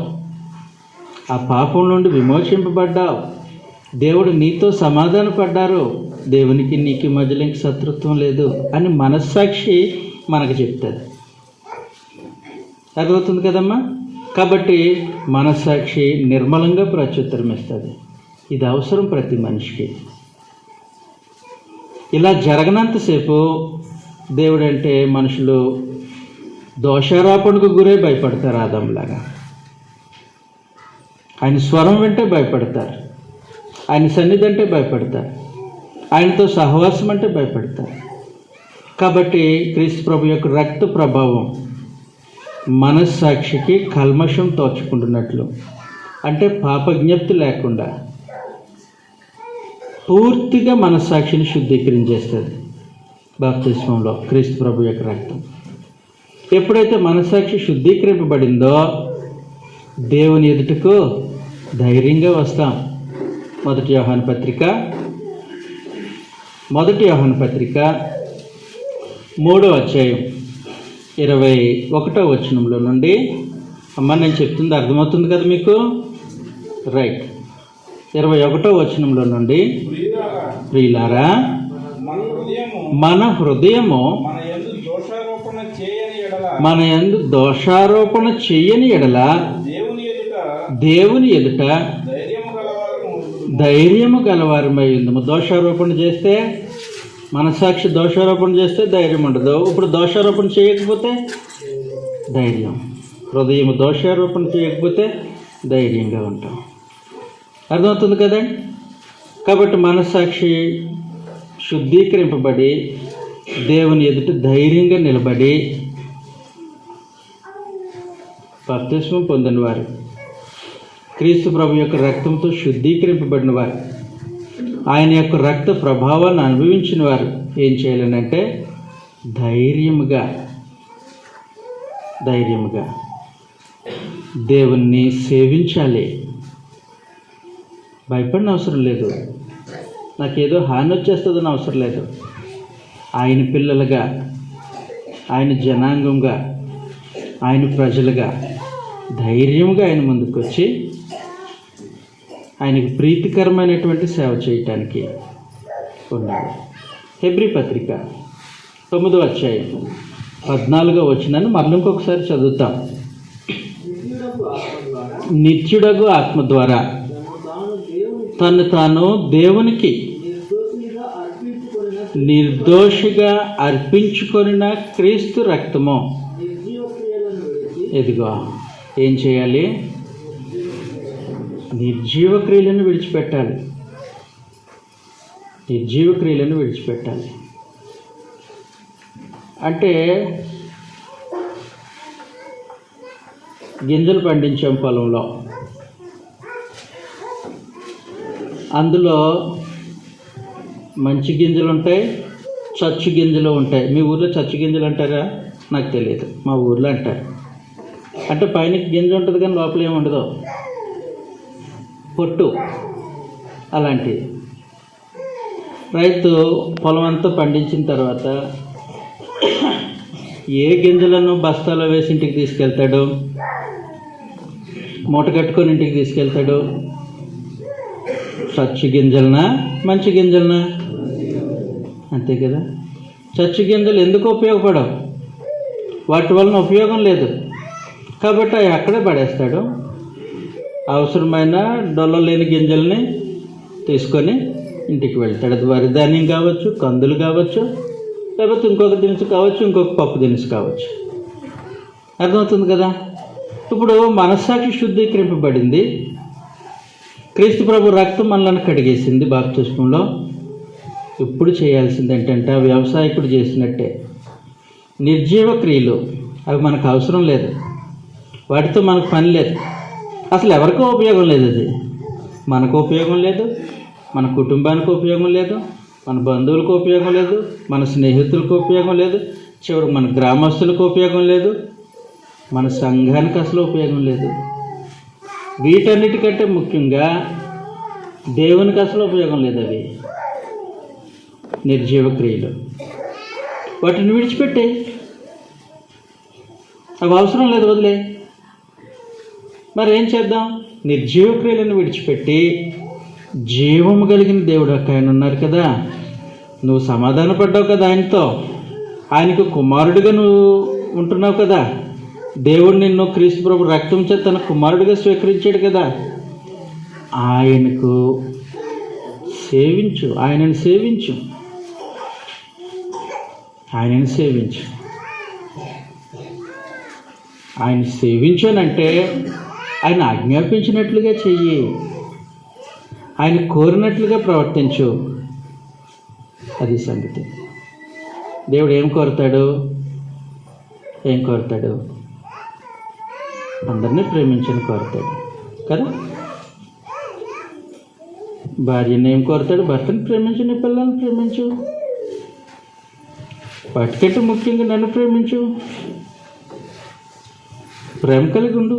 ఆ పాపం నుండి విమోచింపబడ్డావు. దేవుడు నీతో సమాధాన పడ్డారు. దేవునికి నీకు మధ్యలో ఇంక శత్రుత్వం లేదు అని మనస్సాక్షి మనకు చెప్తుంది. అర్థమవుతుంది కదమ్మా? కాబట్టి మనస్సాక్షి నిర్మలంగా ప్రత్యుత్తరం ఇస్తుంది. ఇది అవసరం ప్రతి మనిషికి. ఇలా జరగనంతసేపు దేవుడంటే మనుషులు దోషారోపణకు గురై భయపడతారు. ఆదంలాగా ఆయన స్వరం వింటే భయపడతారు. ఆయన సన్నిధి అంటే భయపడతారు. ఆయనతో సహవాసం అంటే భయపడతారు. కాబట్టి క్రీస్తు ప్రభు యొక్క రక్త ప్రభావం మనస్సాక్షికి కల్మషం తోచుకుంటున్నట్లు, అంటే పాపజ్ఞప్తి లేకుండా పూర్తిగా మనస్సాక్షిని శుద్ధీకరించేస్తుంది బాప్తిస్మంలో క్రీస్తు ప్రభు యొక్క రక్తం. ఎప్పుడైతే మనస్సాక్షి శుద్ధీకరింపబడిందో దేవుని ఎదుటకు ధైర్యంగా వస్తాం. మొదటి యోహాను పత్రిక 3వ అధ్యాయం 21వ వచనంలో నుండి, అమ్మ నేను చెప్తుంది అర్థమవుతుంది కదా మీకు? రైట్. 21వ వచనంలో నుండి, ప్రియులారా మన హృదయము మన యందు దోషారోపణ చేయని ఎడల దేవుని ఎదుట ధైర్యము గలవారమై ఉందము. దోషారోపణ చేస్తే, మనసాక్షి దోషారోపణ చేస్తే ధైర్యం ఉండదు. ఇప్పుడు దోషారోపణ చేయకపోతే ధైర్యం. హృదయం దోషారోపణ చేయకపోతే ధైర్యంగా ఉంటాం. అర్థమవుతుంది కదండి? కాబట్టి మనస్సాక్షి శుద్ధీకరింపబడి దేవుని ఎదుట ధైర్యంగా నిలబడి బాప్తిస్మం పొందిన వారు, క్రీస్తు ప్రభు యొక్క రక్తంతో శుద్ధీకరింపబడిన వారు, ఆయన యొక్క రక్త ప్రభావాన్ని అనుభవించిన వారు ఏం చేయాలనంటే ధైర్యముగా దేవుణ్ణి సేవించాలి. భయపడిన అవసరం లేదు. నాకేదో హాని వచ్చేస్తుందని అవసరం లేదు. ఆయన పిల్లలుగా, ఆయన జనాంగంగా, ఆయన ప్రజలుగా ధైర్యంగా ఆయన ముందుకు వచ్చి ఆయనకు ప్రీతికరమైనటువంటి సేవ చేయటానికి ఉన్నాడు. హెబ్రీ పత్రిక 9వ అధ్యాయం 14వ వచనాన్ని మరల ఇంకొకసారి చదువుతాం. నిత్యుడగు ఆత్మ ద్వారా తను తాను దేవునికి నిర్దోషిగా అర్పించుకొనిన క్రీస్తు రక్తము, ఎదిగో ఏం చేయాలి? నిర్జీవ క్రియలను విడిచిపెట్టాలి. అంటే గింజలు పండించాం పొలంలో, అందులో మంచి గింజలు ఉంటాయి, చచ్చు గింజలు ఉంటాయి. మీ ఊర్లో చచ్చు గింజలు అంటారా? నాకు తెలియదు. మా ఊర్లో అంటారు. అంటే పైన గింజ ఉంటుంది కానీ లోపల ఏమి ఉండదు, పొట్టు అలాంటిది. రైతు పొలం అంతా పండించిన తర్వాత ఏ గింజలను బస్తాలో వేసి ఇంటికి తీసుకెళ్తాడు? మూట కట్టుకొని ఇంటికి తీసుకెళ్తాడు. చచ్చు గింజలనా మంచి గింజలనా? అంతే కదా. చచ్చు గింజలు ఎందుకు ఉపయోగపడవు? వాటి వలన ఉపయోగం లేదు కాబట్టి అవి అక్కడే పడేస్తాడు. అవసరమైన డొల్ల లేని గింజల్ని తీసుకొని ఇంటికి వెళ్తాడు. అది వరి ధాన్యం కావచ్చు, కందులు కావచ్చు, లేకపోతే ఇంకొక దినుసు కావచ్చు, ఇంకొక పప్పు దినుసు కావచ్చు. అర్థమవుతుంది కదా. ఇప్పుడు మనస్సాక్షి శుద్ధీకరింపబడింది. క్రీస్తు ప్రభు రక్తం మనల్ని కడిగేసింది బాప్తిస్మంలో. ఇప్పుడు చేయాల్సింది ఏంటంటే వ్యవసాయకుడు చేసినట్టే నిర్జీవ క్రియలు. అవి మనకు అవసరం లేదు, వాటితో మనకు పని లేదు. అసలు ఎవరికో ఉపయోగం లేదు. అది మనకు ఉపయోగం లేదు, మన కుటుంబానికి ఉపయోగం లేదు, మన బంధువులకు ఉపయోగం లేదు, మన స్నేహితులకు ఉపయోగం లేదు, చివరికి మన గ్రామస్తులకు ఉపయోగం లేదు, మన సంఘానికి అసలు ఉపయోగం లేదు. వీటన్నిటికంటే ముఖ్యంగా దేవునికి అసలు ఉపయోగం లేదు. అవి నిర్జీవ క్రియలు. వాటిని విడిచిపెట్టే అవి అవసరం లేదు, వదిలే. మరి ఏం చేద్దాం? నిర్జీవ క్రియలను విడిచిపెట్టి జీవము కలిగిన దేవుడు ఒక ఆయన ఉన్నారు కదా, నువ్వు సమాధాన పడ్డావు కదా ఆయనతో, ఆయనకు కుమారుడిగా నువ్వు ఉంటున్నావు కదా, దేవుడు నిన్ను క్రీస్తు ప్రభు రక్తం చేత తన కుమారుడిగా స్వీకరించాడు కదా, ఆయనకు సేవించు, ఆయనను సేవించు, ఆయనను సేవించు. ఆయన సేవించానంటే ఆయన ఆజ్ఞాపించినట్లుగా చెయ్యి, ఆయన కోరినట్లుగా ప్రవర్తించు. అది సంగతి. దేవుడు ఏం కోరుతాడు? అందరినీ ప్రేమించని కోరుతాడు కదా. భార్యని ఏం కోరుతాడు? భర్తను ప్రేమించు, నీ పిల్లల్ని ప్రేమించు, వాటికంటే ముఖ్యంగా నన్ను ప్రేమించు, ప్రేమ కలిగి ఉండు.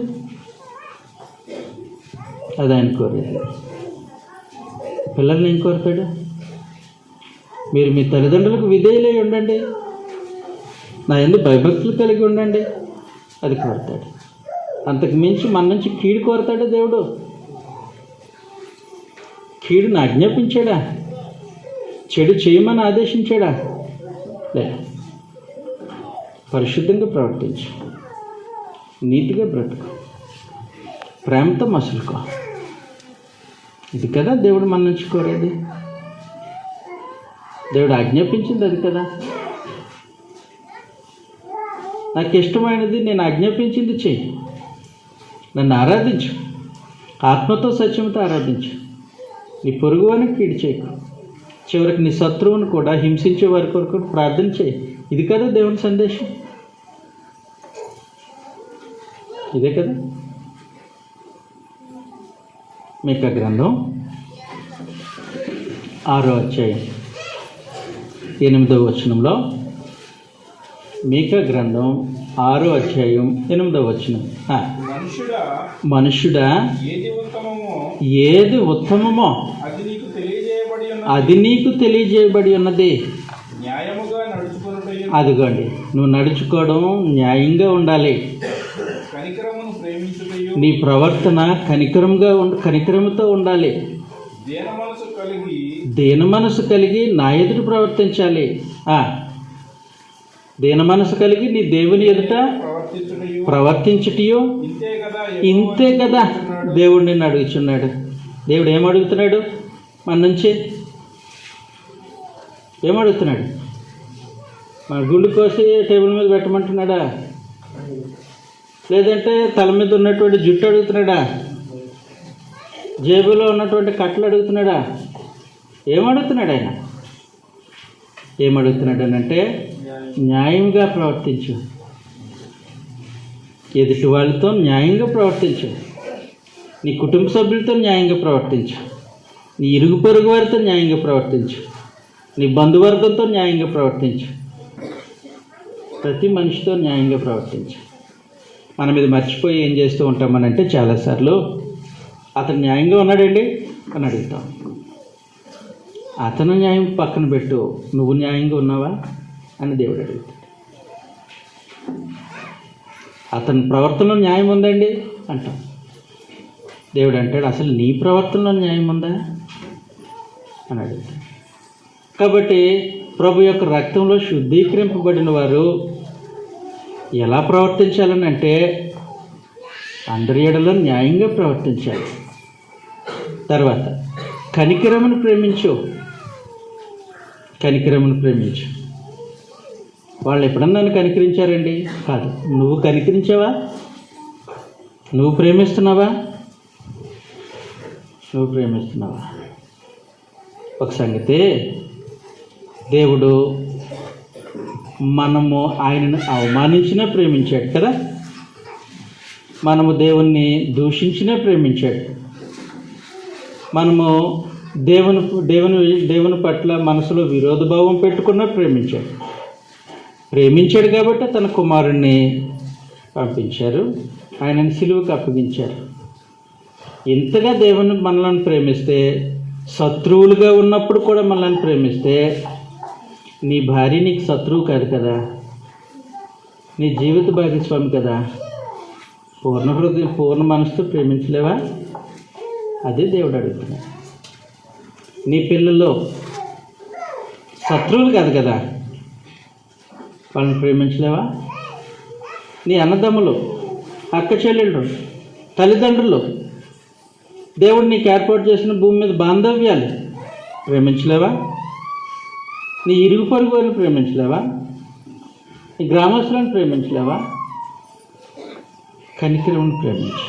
అది ఆయన కోరేది. పిల్లల్ని ఏం కోరుతాడు? మీరు మీ తల్లిదండ్రులకు విధేయులై ఉండండి, నా యందు భయభక్తులు కలిగి ఉండండి, అది కోరుతాడు. అంతకు మించి మన నుంచి కీడు కోరుతాడా దేవుడు? కీడుని ఆజ్ఞాపించాడా? చెడు చేయమని ఆదేశించాడా? లేదు. పరిశుద్ధంగా ప్రవర్తించు, నీతిగా బ్రతుకు, ప్రేమతో మసులుకో. ఇది కదా దేవుడు మన నుంచి కోరేది. దేవుడు ఆజ్ఞాపించింది అది కదా. నాకు ఇష్టమైనది నేను ఆజ్ఞాపించింది చెయ్యి, నన్ను ఆరాధించు, ఆత్మతో సత్యంతో ఆరాధించు, నీ పొరుగువాని కీడు చేయకు, చివరికి నీ శత్రువును కూడా హింసించే వారి కొరకు ప్రార్థన చేయి. ఇది కదా దేవుని సందేశం, ఇదే కదా. మీకా గ్రంథం 6వ అధ్యాయం 8వ వచనంలో, మీకా గ్రంథం 6వ అధ్యాయం 8వ వచనం, మనుషుడా ఏది ఉత్తమమో అది నీకు తెలియజేయబడి ఉన్నది. అదిగోండి, నువ్వు నడుచుకోవడం న్యాయంగా ఉండాలి, నీ ప్రవర్తన కనికరముతో ఉండాలి, దీన మనసు కలిగి నా ఎదుట ప్రవర్తించాలి. దీన మనసు కలిగి నీ దేవుని ఎదుట ప్రవర్తించుటయో, ఇంతే కదా దేవుడు నిన్ను అడుగుతున్నాడు. దేవుడు ఏమడుగుతున్నాడు మన నుంచి? ఏమడుగుతున్నాడు? మన గుండు కోసి టేబుల్ మీద పెట్టమంటున్నాడా? లేదంటే తల మీద ఉన్నటువంటి జుట్టు అడుగుతున్నాడా? జేబులో ఉన్నటువంటి కట్టలు అడుగుతున్నాడా? ఏమడుగుతున్నాడు ఆయన? ఏమడుగుతున్నాడు అంటే, న్యాయంగా ప్రవర్తించు, ఎదుటి వాళ్ళతో న్యాయంగా ప్రవర్తించు, నీ కుటుంబ సభ్యులతో న్యాయంగా ప్రవర్తించు, నీ ఇరుగు పొరుగు వారితో న్యాయంగా ప్రవర్తించు, నీ బంధువర్గంతో న్యాయంగా ప్రవర్తించు, ప్రతి మనిషితో న్యాయంగా ప్రవర్తించు. మనం ఇది మర్చిపోయి ఏం చేస్తూ ఉంటామనంటే, చాలాసార్లు అతను న్యాయంగా ఉన్నాడండి అని అడుగుతాం. అతను న్యాయం పక్కన పెట్టు, నువ్వు న్యాయంగా ఉన్నావా అని దేవుడు అడుగుతాడు. అతని ప్రవర్తనలో న్యాయం ఉందండి అంటాం. దేవుడు అంటాడు, అసలు నీ ప్రవర్తనలో న్యాయం ఉందా అని అడుగుతాడు. కాబట్టి ప్రభు యొక్క రక్తంలో శుద్ధీకరింపబడిన వారు ఎలా ప్రవర్తించాలని అంటే, అందరి ఎడలో న్యాయంగా ప్రవర్తించాలి. తర్వాత కనికరమును ప్రేమించు. వాళ్ళు ఎప్పుడన్నా నన్ను కనికరించారండి? కాదు. నువ్వు కనికరించావా? నువ్వు ప్రేమిస్తున్నావా? ఒక సంగతి, దేవుడు మనము ఆయనను అవమానించినా ప్రేమించాడు కదా, మనము దేవుణ్ణి దూషించినా ప్రేమించాడు, మనము దేవుని పట్ల మనసులో విరోధభావం పెట్టుకున్నా ప్రేమించాడు కాబట్టి తన కుమారుణ్ణి పంపించారు, ఆయనను సిలువకు అప్పగించారు. ఇంతగా దేవుని మనల్ని ప్రేమిస్తే, శత్రువులుగా ఉన్నప్పుడు కూడా మనల్ని ప్రేమిస్తే, నీ భార్య నీకు శత్రువు కాదు కదా, నీ జీవిత భాగస్వామి కదా, పూర్ణ హృదయం పూర్ణ మనసుతో ప్రేమించలేవా? అదే దేవుడు అడుగుతున్నాడు. నీ పిల్లల్లో శత్రువులు కాదు కదా, వాళ్ళని ప్రేమించలేవా? నీ అన్నదమ్ములు, అక్క చెల్లెళ్ళు, తల్లిదండ్రులు, దేవుడు నీకు ఏర్పాటు చేసిన భూమి మీద బాంధవ్యాలు ప్రేమించలేవా? నీ ఇరుగు పొరుగు వారిని ప్రేమించలేవా? నీ గ్రామస్తులను ప్రేమించలేవా? కనికరమును ప్రేమించు.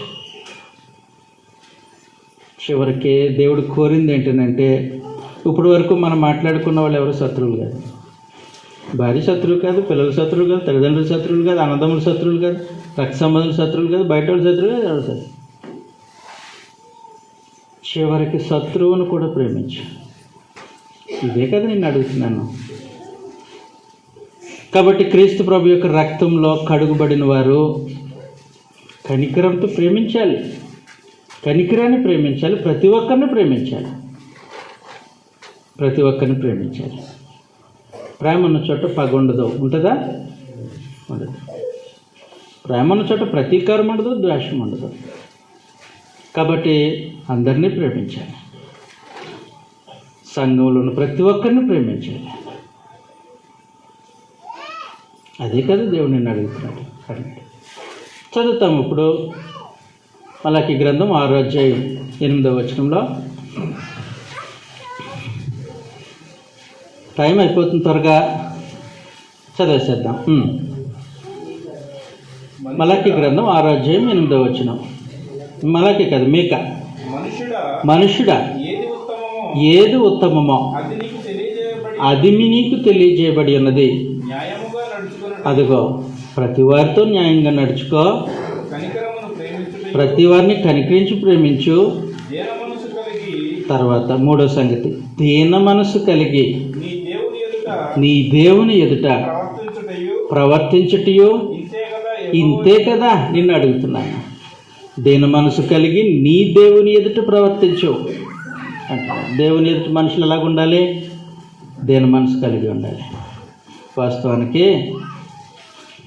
చివరికి దేవుడు కోరింది ఏంటంటే, ఇప్పుడు వరకు మనం మాట్లాడుకున్న వాళ్ళు ఎవరు శత్రువులు కాదు. భార్య శత్రువు కాదు, పిల్లల శత్రువు కాదు, తల్లిదండ్రుల శత్రువులు కాదు, అన్నదమ్ముల శత్రువులు కాదు, రక్త సంబంధుల శత్రువులు కాదు, బయట వాళ్ళ శత్రువు కాదు, ఎవరు కాదు. చివరికి శత్రువును కూడా ప్రేమించు. ఇదే కదా నేను అడుగుతున్నాను. కాబట్టి క్రీస్తు ప్రభు యొక్క రక్తంలో కడుగుబడిన వారు కనికరంతో ప్రేమించాలి. కనికరాన్ని ప్రేమించాలి. ప్రతి ఒక్కరిని ప్రేమించాలి. ప్రతి ఒక్కరిని ప్రేమించాలి. ప్రేమ ఉన్న చోట పగ ఉండదు. ఉంటుందా? ఉండదు. ప్రేమ ఉన్న చోట ప్రతీకారం ఉండదు, ద్వేషం ఉండదు. కాబట్టి అందరినీ ప్రేమించాలి. సంఘంలో ఉన్న ప్రతి ఒక్కరిని ప్రేమించాలి. అదే కదా దేవుడు నిన్ను అడుగుతున్నాడు. చదువుతాము ఇప్పుడు మలాకి గ్రంథం 6వ అధ్యాయం 8వ వచనంలో. టైం అయిపోతుంది, త్వరగా చదివేసేద్దాం. మలాకి గ్రంథం 6వ అధ్యాయం 8వ వచనం. మలాకి కాదు, మీక. మనుషుడా ఏది ఉత్తమమో అది నీకు తెలియజేయబడి ఉన్నది. అదిగో ప్రతి వారితో న్యాయంగా నడుచుకో, ప్రతి వారిని కనికరించి ప్రేమించు. తర్వాత 3వ సంగతి, దీన మనసు కలిగి నీ దేవుని ఎదుట ప్రవర్తించుటయు. ఇంతే కదా నిన్ను అడుగుతున్నాను. దీన మనసు కలిగి నీ దేవుని ఎదుట ప్రవర్తించు అంటున్నాడు. దేవుని ఎదుట మనుషులు ఎలాగ ఉండాలి? దీన మనసు కలిగి ఉండాలి. వాస్తవానికి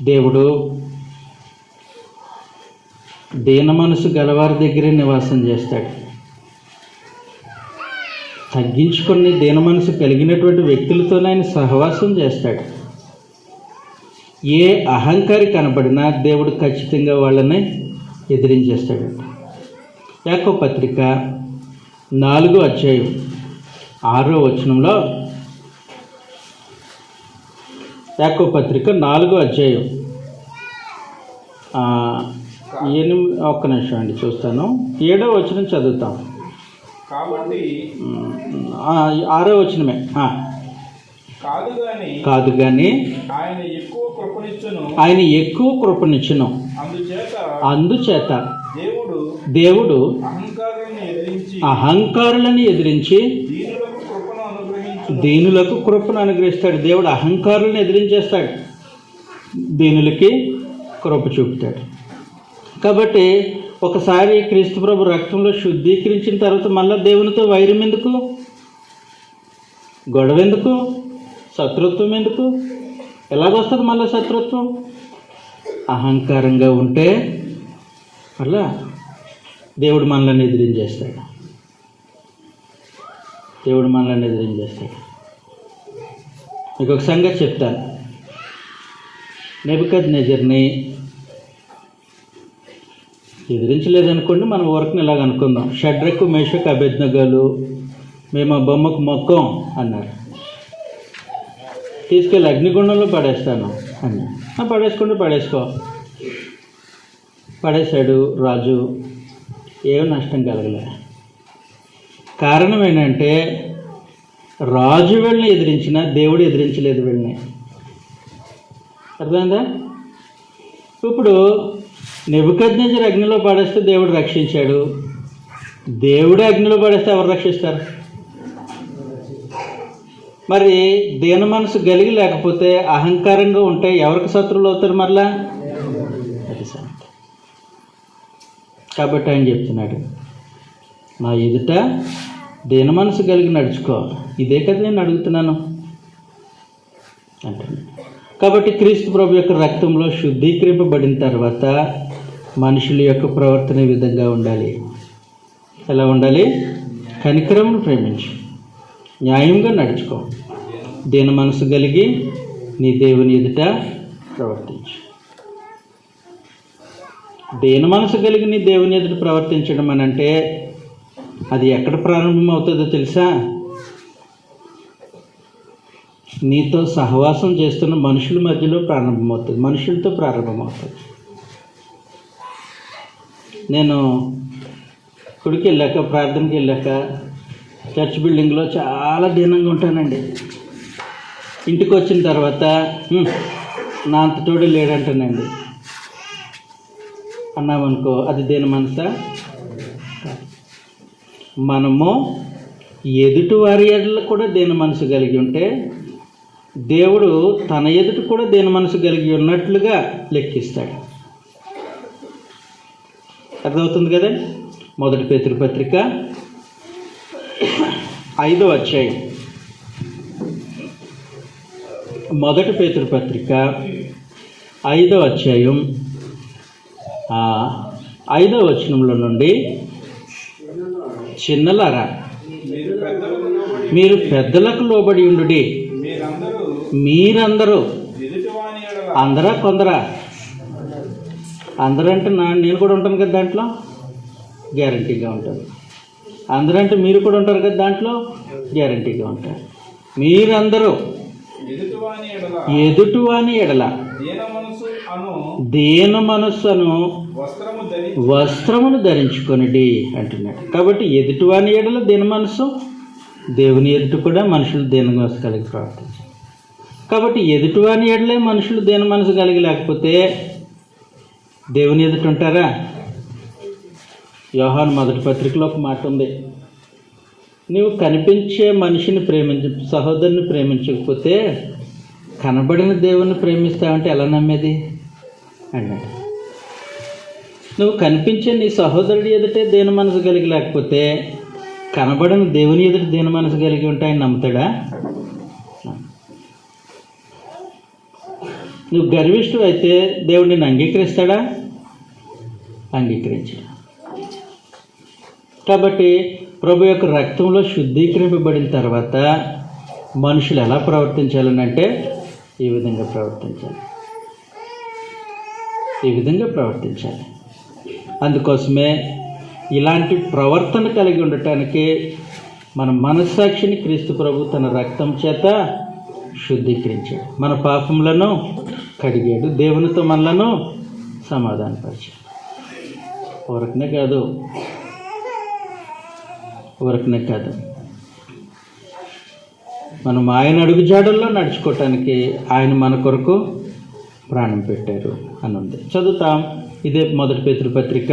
దేవుడు దీన మనసు గలవారి దగ్గరే నివాసం చేస్తాడు. తగ్గించుకొని దీన మనసు కలిగినటువంటి వ్యక్తులతోనే ఆయన సహవాసం చేస్తాడు. ఏ అహంకారి కనబడినా దేవుడు ఖచ్చితంగా వాళ్ళని ఎదిరించేస్తాడు. యాకోబు పత్రిక 4వ అధ్యాయం 6వ వచనంలో, యాకోబు పత్రిక 4వ అధ్యాయం ఒక్క నిమిషం అండి చూస్తాను. 7వ వచనం చదువుతాం. కాబట్టి 6వ వచనమే. కాదు కానీ ఆయన ఎక్కువ కృపనిచ్చును. అందుచేత దేవుడు అహంకారులను ఎదిరించి దీనులకు కృపను అనుగ్రహిస్తాడు. దేవుడు అహంకారులను ఎదిరించేస్తాడు, దీనులకి కృప చూపుతాడు. కాబట్టి ఒకసారి క్రీస్తు ప్రభు రక్తంలో శుద్ధీకరించిన తర్వాత మళ్ళీ దేవునితో వైరం ఎందుకు? గొడవ ఎందుకు? శత్రుత్వం ఎందుకు? ఎలాగొస్తుంది మళ్ళీ శత్రుత్వం? అహంకారంగా ఉంటే మళ్ళా దేవుడు మనల్ని ఎదిరించేస్తాడు. దేవుడు మనల్ని ఎదిరించేస్తాడు. మీకు ఒక సంగతి చెప్తాను. నెబుకద్నెజర్ని ఎదిరించలేదనుకోండి, మనం వర్క్ని ఇలాగ అనుకుందాం. షడ్రకు మేషకు అబేద్నెగోలు మేము ఆ బొమ్మకు మొక్కం అన్నారు. తీసుకెళ్ళి అగ్నిగుండంలో పడేస్తాను అని. పడేసుకో. పడేశాడు రాజు. ఏం నష్టం కలగలే. కారణం ఏంటంటే రాజు వీళ్ళని ఎదిరించిన దేవుడు ఎదిరించలేదు వీళ్ళని. అర్థమైందా? ఇప్పుడు నెబుకద్నెజరు అగ్నిలో పడేస్తే దేవుడు రక్షించాడు. దేవుడే అగ్నిలో పడేస్తే ఎవరు రక్షిస్తారు? మరి దీన మనసు కలిగి లేకపోతే అహంకారంగా ఉంటే ఎవరికి శత్రువులు అవుతారు మరలా? అది సంగతి. కాబట్టి ఆయన చెప్తున్నాడు, నా ఎదుట దీన మనసు కలిగి నడుచుకో. ఇదే కదా నేను అడుగుతున్నాను అంటున్నాడు. కాబట్టి క్రీస్తు ప్రభు యొక్క రక్తంలో శుద్ధీకరింపబడిన తర్వాత మనుషుల యొక్క ప్రవర్తన ఈ విధంగా ఉండాలి. ఎలా ఉండాలి? కనికరమును ప్రేమించు, న్యాయంగా నడుచుకో, దీన మనసు కలిగి నీ దేవుని ఎదుట ప్రవర్తించు. దీన మనసు కలిగి నీ దేవుని ఎదుట ప్రవర్తించడం అని అంటే అది ఎక్కడ ప్రారంభం అవుతుందో తెలుసా? నీతో సహవాసం చేస్తున్న మనుషుల మధ్యలో ప్రారంభమవుతుంది, మనుషులతో ప్రారంభమవుతుంది. నేను గుడికి వెళ్ళాక, ప్రార్థనకి వెళ్ళాక చర్చ్ బిల్డింగ్లో చాలా దీనంగా ఉంటానండి. ఇంటికి వచ్చిన తర్వాత నా అంతటోడు లేడంటానండి అన్నామనుకో, అది దేని మనసా? మనము ఎదుటి వారి ఎదుట కూడా దేని మనసు కలిగి ఉంటే దేవుడు తన ఎదుట కూడా దేని మనసు కలిగి ఉన్నట్లుగా లెక్కిస్తాడు. అర్థమవుతుంది కదా? 1 పేతురు పత్రిక 5వ అధ్యాయం, 1 పేతురు పత్రిక 5వ అధ్యాయం 5వ వచనంలో నుండి, చిన్నలారా మీరు పెద్దలకు లోబడి ఉండుడి. మీరందరూ, అందరా కొందరా? అందరంటే నేను కూడా ఉంటాను కదా దాంట్లో, గ్యారంటీగా ఉంటారు. అందరంటే మీరు కూడా ఉంటారు కదా దాంట్లో, గ్యారంటీగా ఉంటారు. మీరందరూ ఎదుటివాని ఎడల దీన మనస్సును వస్త్రమును ధరించుకొనిడి అంటున్నాడు. కాబట్టి ఎదుటివాని ఎడల దీన మనస్సు, దేవుని ఎదుట కూడా మనుషులు దీన మనసు కలిగి ప్రవర్తించారు. కాబట్టి ఎదుటివాని ఎడలే మనుషులు దీన మనసు కలిగి లేకపోతే దేవుని ఎదుట ఉంటారా? యోహాను 1వ పత్రికలో ఒక మాట ఉంది, నీవు కనిపించే మనిషిని సహోదరుని ప్రేమించకపోతే కనబడిన దేవుని ప్రేమిస్తావంటే ఎలా నమ్మేది అన్నాడు. నువ్వు కనిపించే నీ సహోదరుడి ఎదుటే దేని మనసు కలిగి లేకపోతే కనబడిన దేవుని ఎదుట దేని మనసు కలిగి ఉంటాయని నమ్ముతాడా? నువ్వు గర్విష్ఠుడు అయితే దేవుడు నిన్ను అంగీకరిస్తాడా? అంగీకరించడు. కాబట్టి ప్రభు యొక్క రక్తంలో శుద్ధీకరింపబడిన తర్వాత మనుషులు ఎలా ప్రవర్తించాలని అంటే ఈ విధంగా ప్రవర్తించాలి, ఈ విధంగా ప్రవర్తించాలి. అందుకోసమే ఇలాంటి ప్రవర్తన కలిగి ఉండటానికి మన మనస్సాక్షిని క్రీస్తు ప్రభు తన రక్తం చేత శుద్ధీకరించాడు, మన పాపములను కడిగాడు, దేవునితో మనలను సమాధానపరిచాడు. ఊరకనే కాదు, మనం ఆయన అడుగుజాడల్లో నడుచుకోవటానికి ఆయన మన కొరకు ప్రాణం పెట్టారు అని ఉంది. చదువుతాం. ఇదే 1 పేతురు పత్రిక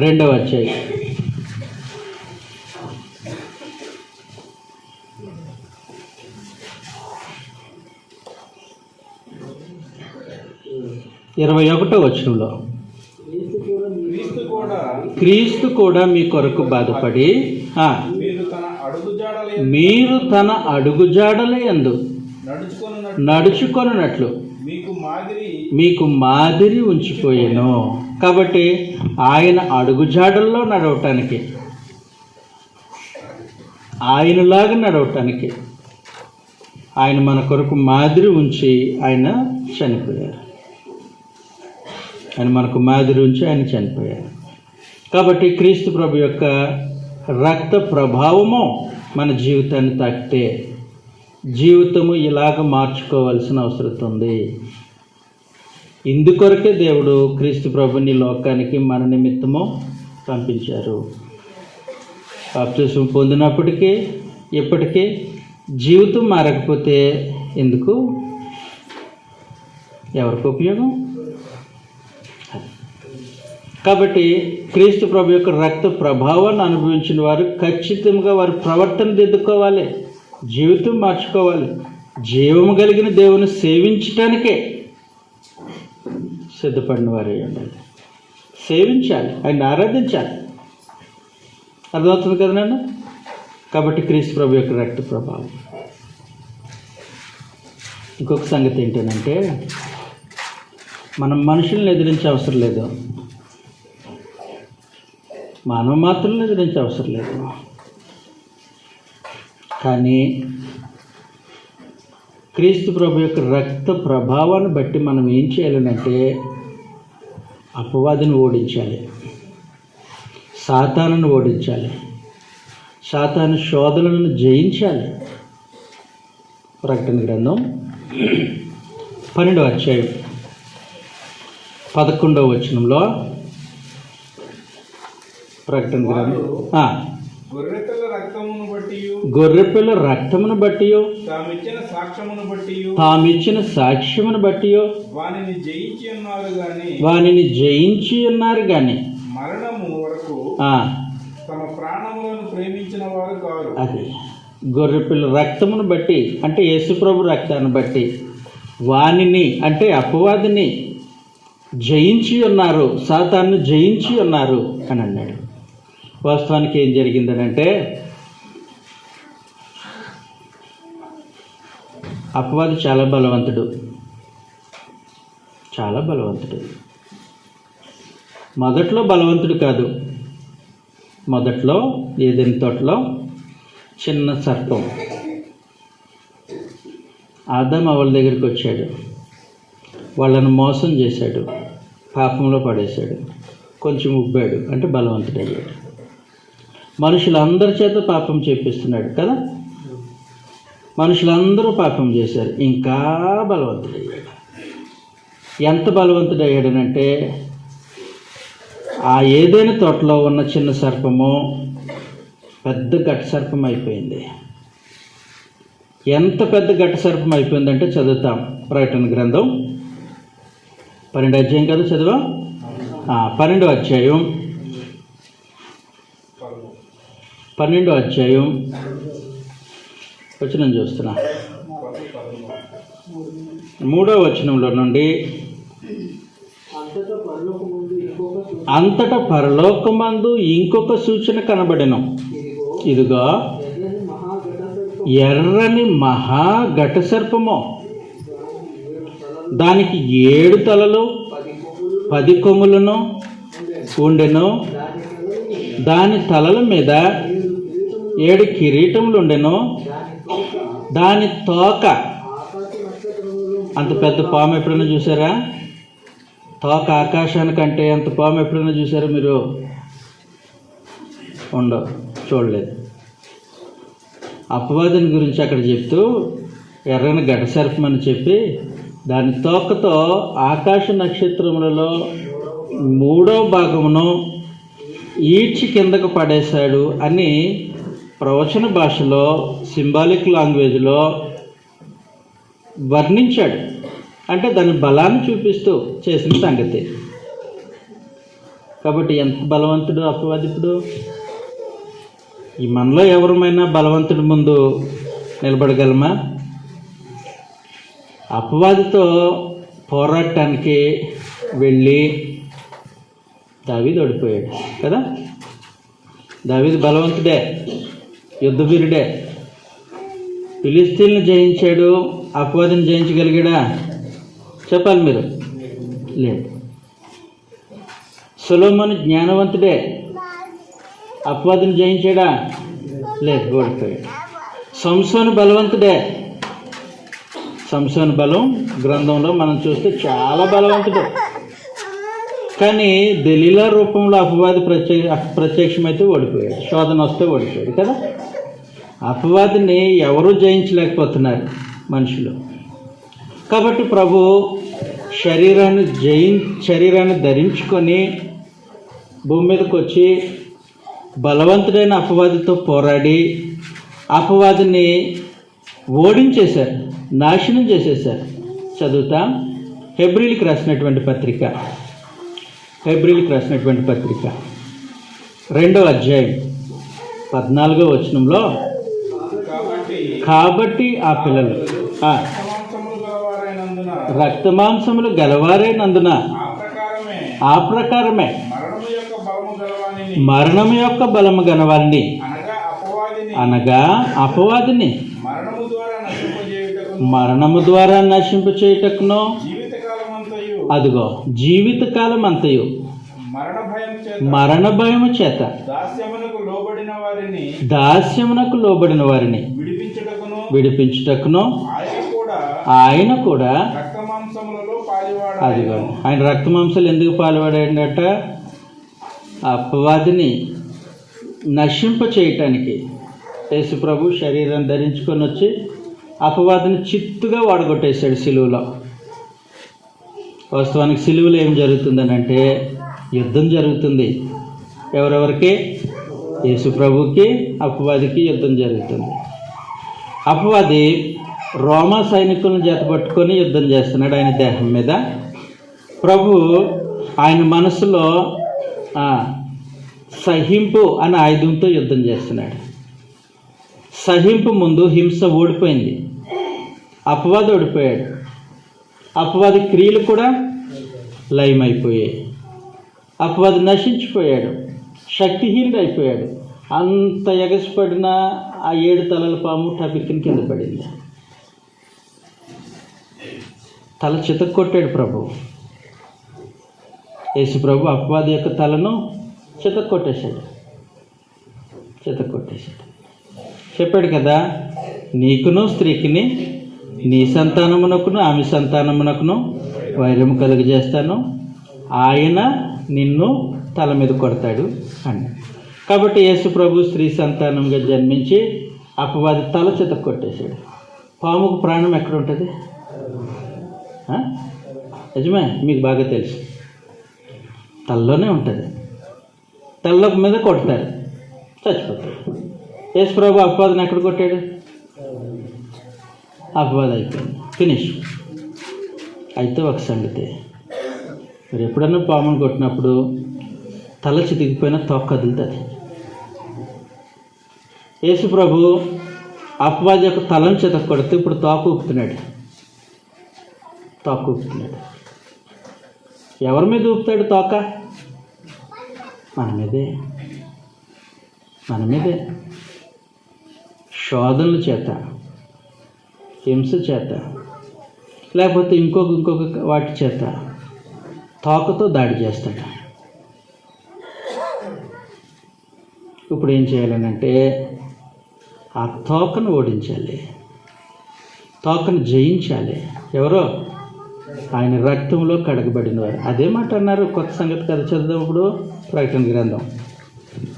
2వ అధ్యాయం 21వ వచనంలో, క్రీస్తు కూడా మీ కొరకు బాధపడి మీరు తన అడుగుజాడల యందు నడుచుకొనున్నట్లు మీకు మాదిరి ఉంచిపోయాను. కాబట్టి ఆయన అడుగుజాడల్లో నడవటానికి, ఆయనలాగా నడవటానికి ఆయన మన కొరకు మాదిరి ఉంచి ఆయన చనిపోయారు. ఆయన మనకు మాదిరి ఉంచి ఆయన చనిపోయారు. కాబట్టి క్రీస్తు ప్రభు యొక్క రక్త ప్రభావము మన జీవితాన్ని తాకితే జీవితము ఇలాగ మార్చుకోవాల్సిన అవసరం ఉంది. ఇందుకొరకే దేవుడు క్రీస్తు ప్రభుని లోకానికి మన నిమిత్తము పంపించారు. బాప్తిస్మం పొందినప్పటికీ ఇప్పటికీ జీవితం మారకపోతే ఎందుకు, ఎవరికి ఉపయోగం? కాబట్టి క్రీస్తు ప్రభు యొక్క రక్త ప్రభావాన్ని అనుభవించిన వారు ఖచ్చితంగా వారి ప్రవర్తన దిద్దుకోవాలి, జీవితం మార్చుకోవాలి, జీవము కలిగిన దేవుని సేవించటానికే సిద్ధపడిన వారే ఉండాలి. సేవించాలి, ఆయన ఆరాధించాలి. అర్థమవుతుంది కదా నాన్న? కాబట్టి క్రీస్తు ప్రభు యొక్క రక్త ప్రభావం ఇంకొక సంగతి ఏంటంటే మనం మనుషుల్ని ఎదిరించే అవసరం లేదు, మానవ మాత్రలను ఎదిరించే అవసరం లేదు. కానీ క్రీస్తు ప్రభు యొక్క రక్త ప్రభావాన్ని బట్టి మనం ఏం చేయాలనంటే అపవాదిని ఓడించాలి, సాతానుని ఓడించాలి, సాతాను శోధనలను జయించాలి. ప్రకటన గ్రంథం 12వ అధ్యాయం 11వ వచనంలో ప్రకటన గ్రంథం గొర్రెపిల్ల రక్తమును బట్టి తామిచ్చిన సాక్ష్యమును బట్టి వానిని జయించి ఉన్నారు గాని మరణము వరకు తమ ప్రాణములను ప్రేమించిన వారు కారు. అది గొర్రెపిల్ల రక్తమును బట్టి అంటే యేసుప్రభు రక్తాన్ని బట్టి వానిని అంటే అపవాదిని జయించి ఉన్నారు, సాతాన్ని జయించి ఉన్నారు అని అన్నాడు. వాస్తవానికి ఏం జరిగిందనంటే అపవాది చాలా బలవంతుడు, చాలా బలవంతుడు. మొదట్లో బలవంతుడు కాదు. మొదట్లో ఏదైనా తోటలో చిన్న సర్పం ఆదాము అవ్వల దగ్గరికి వచ్చాడు, వాళ్ళను మోసం చేశాడు, పాపంలో పడేశాడు, కొంచెం ఉబ్బాడు అంటే బలవంతుడయ్యాడు. మనుషులందరి చేత పాపం చేపిస్తున్నాడు కదా, మనుషులందరూ పాపం చేశారు, ఇంకా బలవంతుడయ్యాడు. ఎంత బలవంతుడయ్యాడనంటే ఆ ఏదైనా తోటలో ఉన్న చిన్న సర్పము పెద్ద ఘట సర్పం అయిపోయింది. ఎంత పెద్ద ఘట సర్పం అయిపోయిందంటే చదువుతాం. ప్రకటన గ్రంథం 12వ అధ్యాయం కదా చదువా, 12వ అధ్యాయం 12వ అధ్యాయం వచనం చూస్తున్నా. 3వ వచనంలో నుండి అంతటా పరలోకమందు ఇంకొక సూచన కనబడెను. ఇదిగో ఎర్రని మహా ఘట సర్పము, దానికి 7 తలలు 10 కొమ్ములను ఉండెను, దాని తలల మీద 7 కిరీటములు ఉండెను, దాని తోక అంత పెద్ద పాము ఎప్పుడైనా చూసారా? తోక ఆకాశానికంటే అంత పాము ఎప్పుడైనా చూసారా మీరు? ఉండవు, చూడలేదు. అపవాదిని గురించి అక్కడ చెప్తూ ఎర్రని ఘట సర్పం అని చెప్పి దాని తోకతో ఆకాశ నక్షత్రములలో 3వ భాగమును ఈడ్చి కిందకు పడేశాడు అని ప్రవచన భాషలో సింబాలిక్ లాంగ్వేజ్లో వర్ణించాడు. అంటే దాని బలాన్ని చూపిస్తూ చేసిన సంగతి. కాబట్టి ఎంత బలవంతుడు అపవాది! ఇప్పుడు ఈ మనలో ఎవరమైనా బలవంతుడి ముందు నిలబడగలమా? అపవాదితో పోరాటానికి వెళ్ళి దావీదు ఓడిపోయాడు కదా. దావీదు బలవంతుడే, యుద్ధవీరుడే. ఫిలిస్తీన్లు జయించాడు, అపవాదిని జయించగలిగాడా? చెప్పాలి మీరు. లేదు. సొలొమోను జ్ఞానవంతుడే, అపవాదిని జయించాడా? లేదు, ఓడిపోయాడు. సంసోను బలవంతుడే. సంసోను బలం గ్రంథంలో మనం చూస్తే చాలా బలవంతుడు. కానీ దెలీలా రూపంలో అపవాది ప్రత్యక్షమైతే ఓడిపోయాడు, శోధన వస్తే ఓడిపోయాడు కదా. అపవాదిని ఎవరూ జయించలేకపోతున్నారు మనుషులు. కాబట్టి ప్రభు శరీరాన్ని ధరించుకొని భూమి మీదకి వచ్చి బలవంతుడైన అపవాదితో పోరాడి అపవాదిని ఓడించేశారు, నాశనం చేసేశారు. చదువుతాం. హెబ్రీలకు రాసినటువంటి పత్రిక 2వ అధ్యాయం 14వ వచనంలో కాబట్టి ఆ పిల్లలు రక్తమాంసములు గలవారైనందున ఆ ప్రకారమే మరణము యొక్క బలము గలవారిని అనగా అపవాదిని మరణము ద్వారా నశింప చేయుటకును జీవితకాలమంతయు అదిగో జీవితకాలం అంతయు మరణ భయము చేత దాస్యమునకు లోబడిన వారిని విడిపించుటకును ఆయన కూడా అదిగో ఆయన రక్తమాంసాలు ఎందుకు పాల్పడాడట? అపవాదిని నశింప చేయటానికి యేసు ప్రభు శరీరం ధరించుకొని వచ్చి అపవాదిని చిత్తుగా వాడగొట్టేశాడు సిలువలో. వాస్తవానికి సిలువలో ఏం జరుగుతుందని అంటే యుద్ధం జరుగుతుంది. ఎవరెవరికి? యేసు ప్రభుకి అపవాదికి యుద్ధం జరుగుతుంది. అపవాది రోమా సైనికులను జతపట్టుకొని యుద్ధం చేస్తున్నాడు ఆయన దేహం మీద. ప్రభు ఆయన మనసులో సహింపు అనే ఆయుధంతో యుద్ధం చేస్తున్నాడు. సహింపు ముందు హింస ఓడిపోయింది, అపవాది ఓడిపోయాడు. అపవాది క్రియలు కూడా లయమైపోయాయి. అపవాది నశించిపోయాడు, శక్తిహీనుడు అయిపోయాడు. అంత ఎగసిపడిన ఆ 7 తలల పాము టపిక్కిన కింద పడింది. తల చితక్కొట్టాడు ప్రభు. యేసు ప్రభు అపవాది యొక్క తలను చితక్కొట్టేశాడు. చెప్పాడు కదా, నీకును స్త్రీకిని నీ సంతానమునకును ఆమె సంతానమునకును వైరము కలుగజేస్తాను, ఆయన నిన్ను తల మీద కొడతాడు అని. కాబట్టి యేసు ప్రభు స్త్రీ సంతానంగా జన్మించి అపవాది తల చితక్కొట్టేశాడు. పాముకు ప్రాణం ఎక్కడ ఉంటుంది? నిజమే, మీకు బాగా తెలుసు, తలలోనే ఉంటుంది. తల మీద కొడతారు, చచ్చిపోతాడు. యేసు ప్రభు అపవాదిని ఎక్కడ కొట్టాడు? అపవాది అయిపోయింది, ఫినిష్. అయితే ఒక సంగతి, మీరు ఎప్పుడన్నా పామును కొట్టినప్పుడు తల చితికిపోయినా తోక కదులుతుంది. యేసు ప్రభు అపవాది యొక్క తలను చితక కొడితే ఇప్పుడు తోక ఊపుతున్నాడు. ఎవరి మీద ఊపుతాడు తోక? మన మీదే. శోధనల చేత, హింస చేత, లేకపోతే ఇంకొక వాటి చేత తోకతో దాడి చేస్తాడు. ఇప్పుడు ఏం చేయాలనంటే ఆ తోకను ఓడించాలి, తోకను జయించాలి. ఎవరో? ఆయన రక్తంలో కడగబడిన వారు. అదే మాట అన్నారు. కొత్త సంగతి కథ చదువుదాం. ఇప్పుడు ప్రకటన గ్రంథం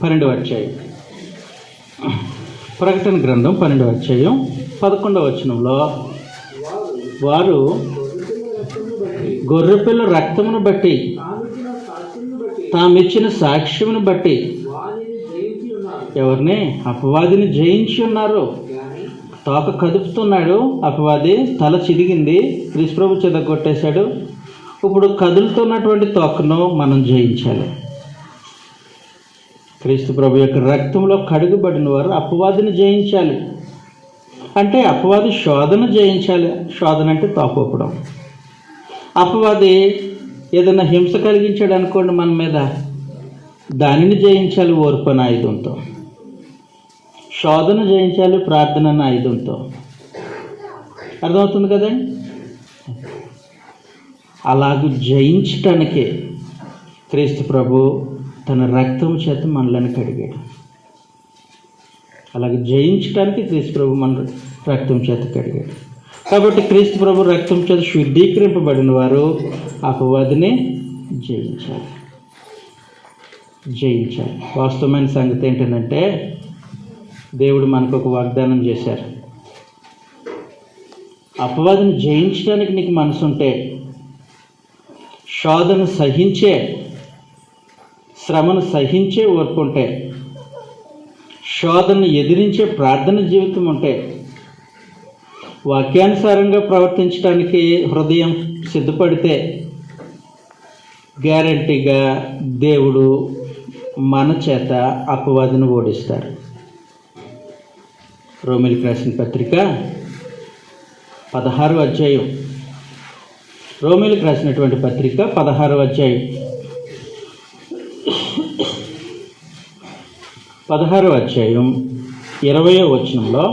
12వ అధ్యాయం. ప్రకటన గ్రంథం 12వ అధ్యాయం 11వ వచనంలో, వారు గొర్రెపిల్ల రక్తమును బట్టి తామిచ్చిన సాక్ష్యమును బట్టి ఎవరిని? అపవాదిని జయించి ఉన్నారు. తోక కదుపుతున్నాడు అపవాది, తల చిదిగింది, క్రీస్తుప్రభు చెదగొట్టేశాడు. ఇప్పుడు కదులుతున్నటువంటి తోకను మనం జయించాలి. క్రీస్తుప్రభు యొక్క రక్తంలో కడుగుబడిన వారు అపవాదిని జయించాలి. అంటే అపవాది శోధన జయించాలి. శోధన అంటే తోపడం. అపవాది ఏదైనా హింస కలిగించాడు అనుకోండి మన మీద, దానిని జయించాలి ఓర్పు అనే ఆయుధంతో. శోధన జయించాలి ప్రార్థన అనే ఆయుధంతో. అర్థమవుతుంది కదండి? అలాగూ జయించటానికే క్రీస్తు ప్రభు తన రక్తం చేత మనలను కడిగాడు. అలాగే జయించడానికి క్రీస్తు ప్రభు మన రక్తం చేత కడిగాడు. కాబట్టి క్రీస్తు ప్రభు రక్తం చేత శుద్ధీకరింపబడిన వారు అపవాదిని జయించాలి. వాస్తవమైన సంగతి ఏంటంటే, దేవుడు మనకు ఒక వాగ్దానం చేశారు. అపవాదిని జయించడానికి నీకు మనసు ఉంటే, శోధన సహించే, శ్రమను సహించే ఓర్పు ఉంటే, శోధనను ఎదిరించే ప్రార్థన జీవితం ఉంటే, వాక్యానుసారంగా ప్రవర్తించడానికి హృదయం సిద్ధపడితే, గ్యారంటీగా దేవుడు మన చేత అపవాదిని ఓడిస్తారు. రోమీయులకు రాసిన పత్రిక 16వ అధ్యాయం. రోమీయులకు రాసినటువంటి పత్రిక 16వ అధ్యాయం 20వ వచనంలో,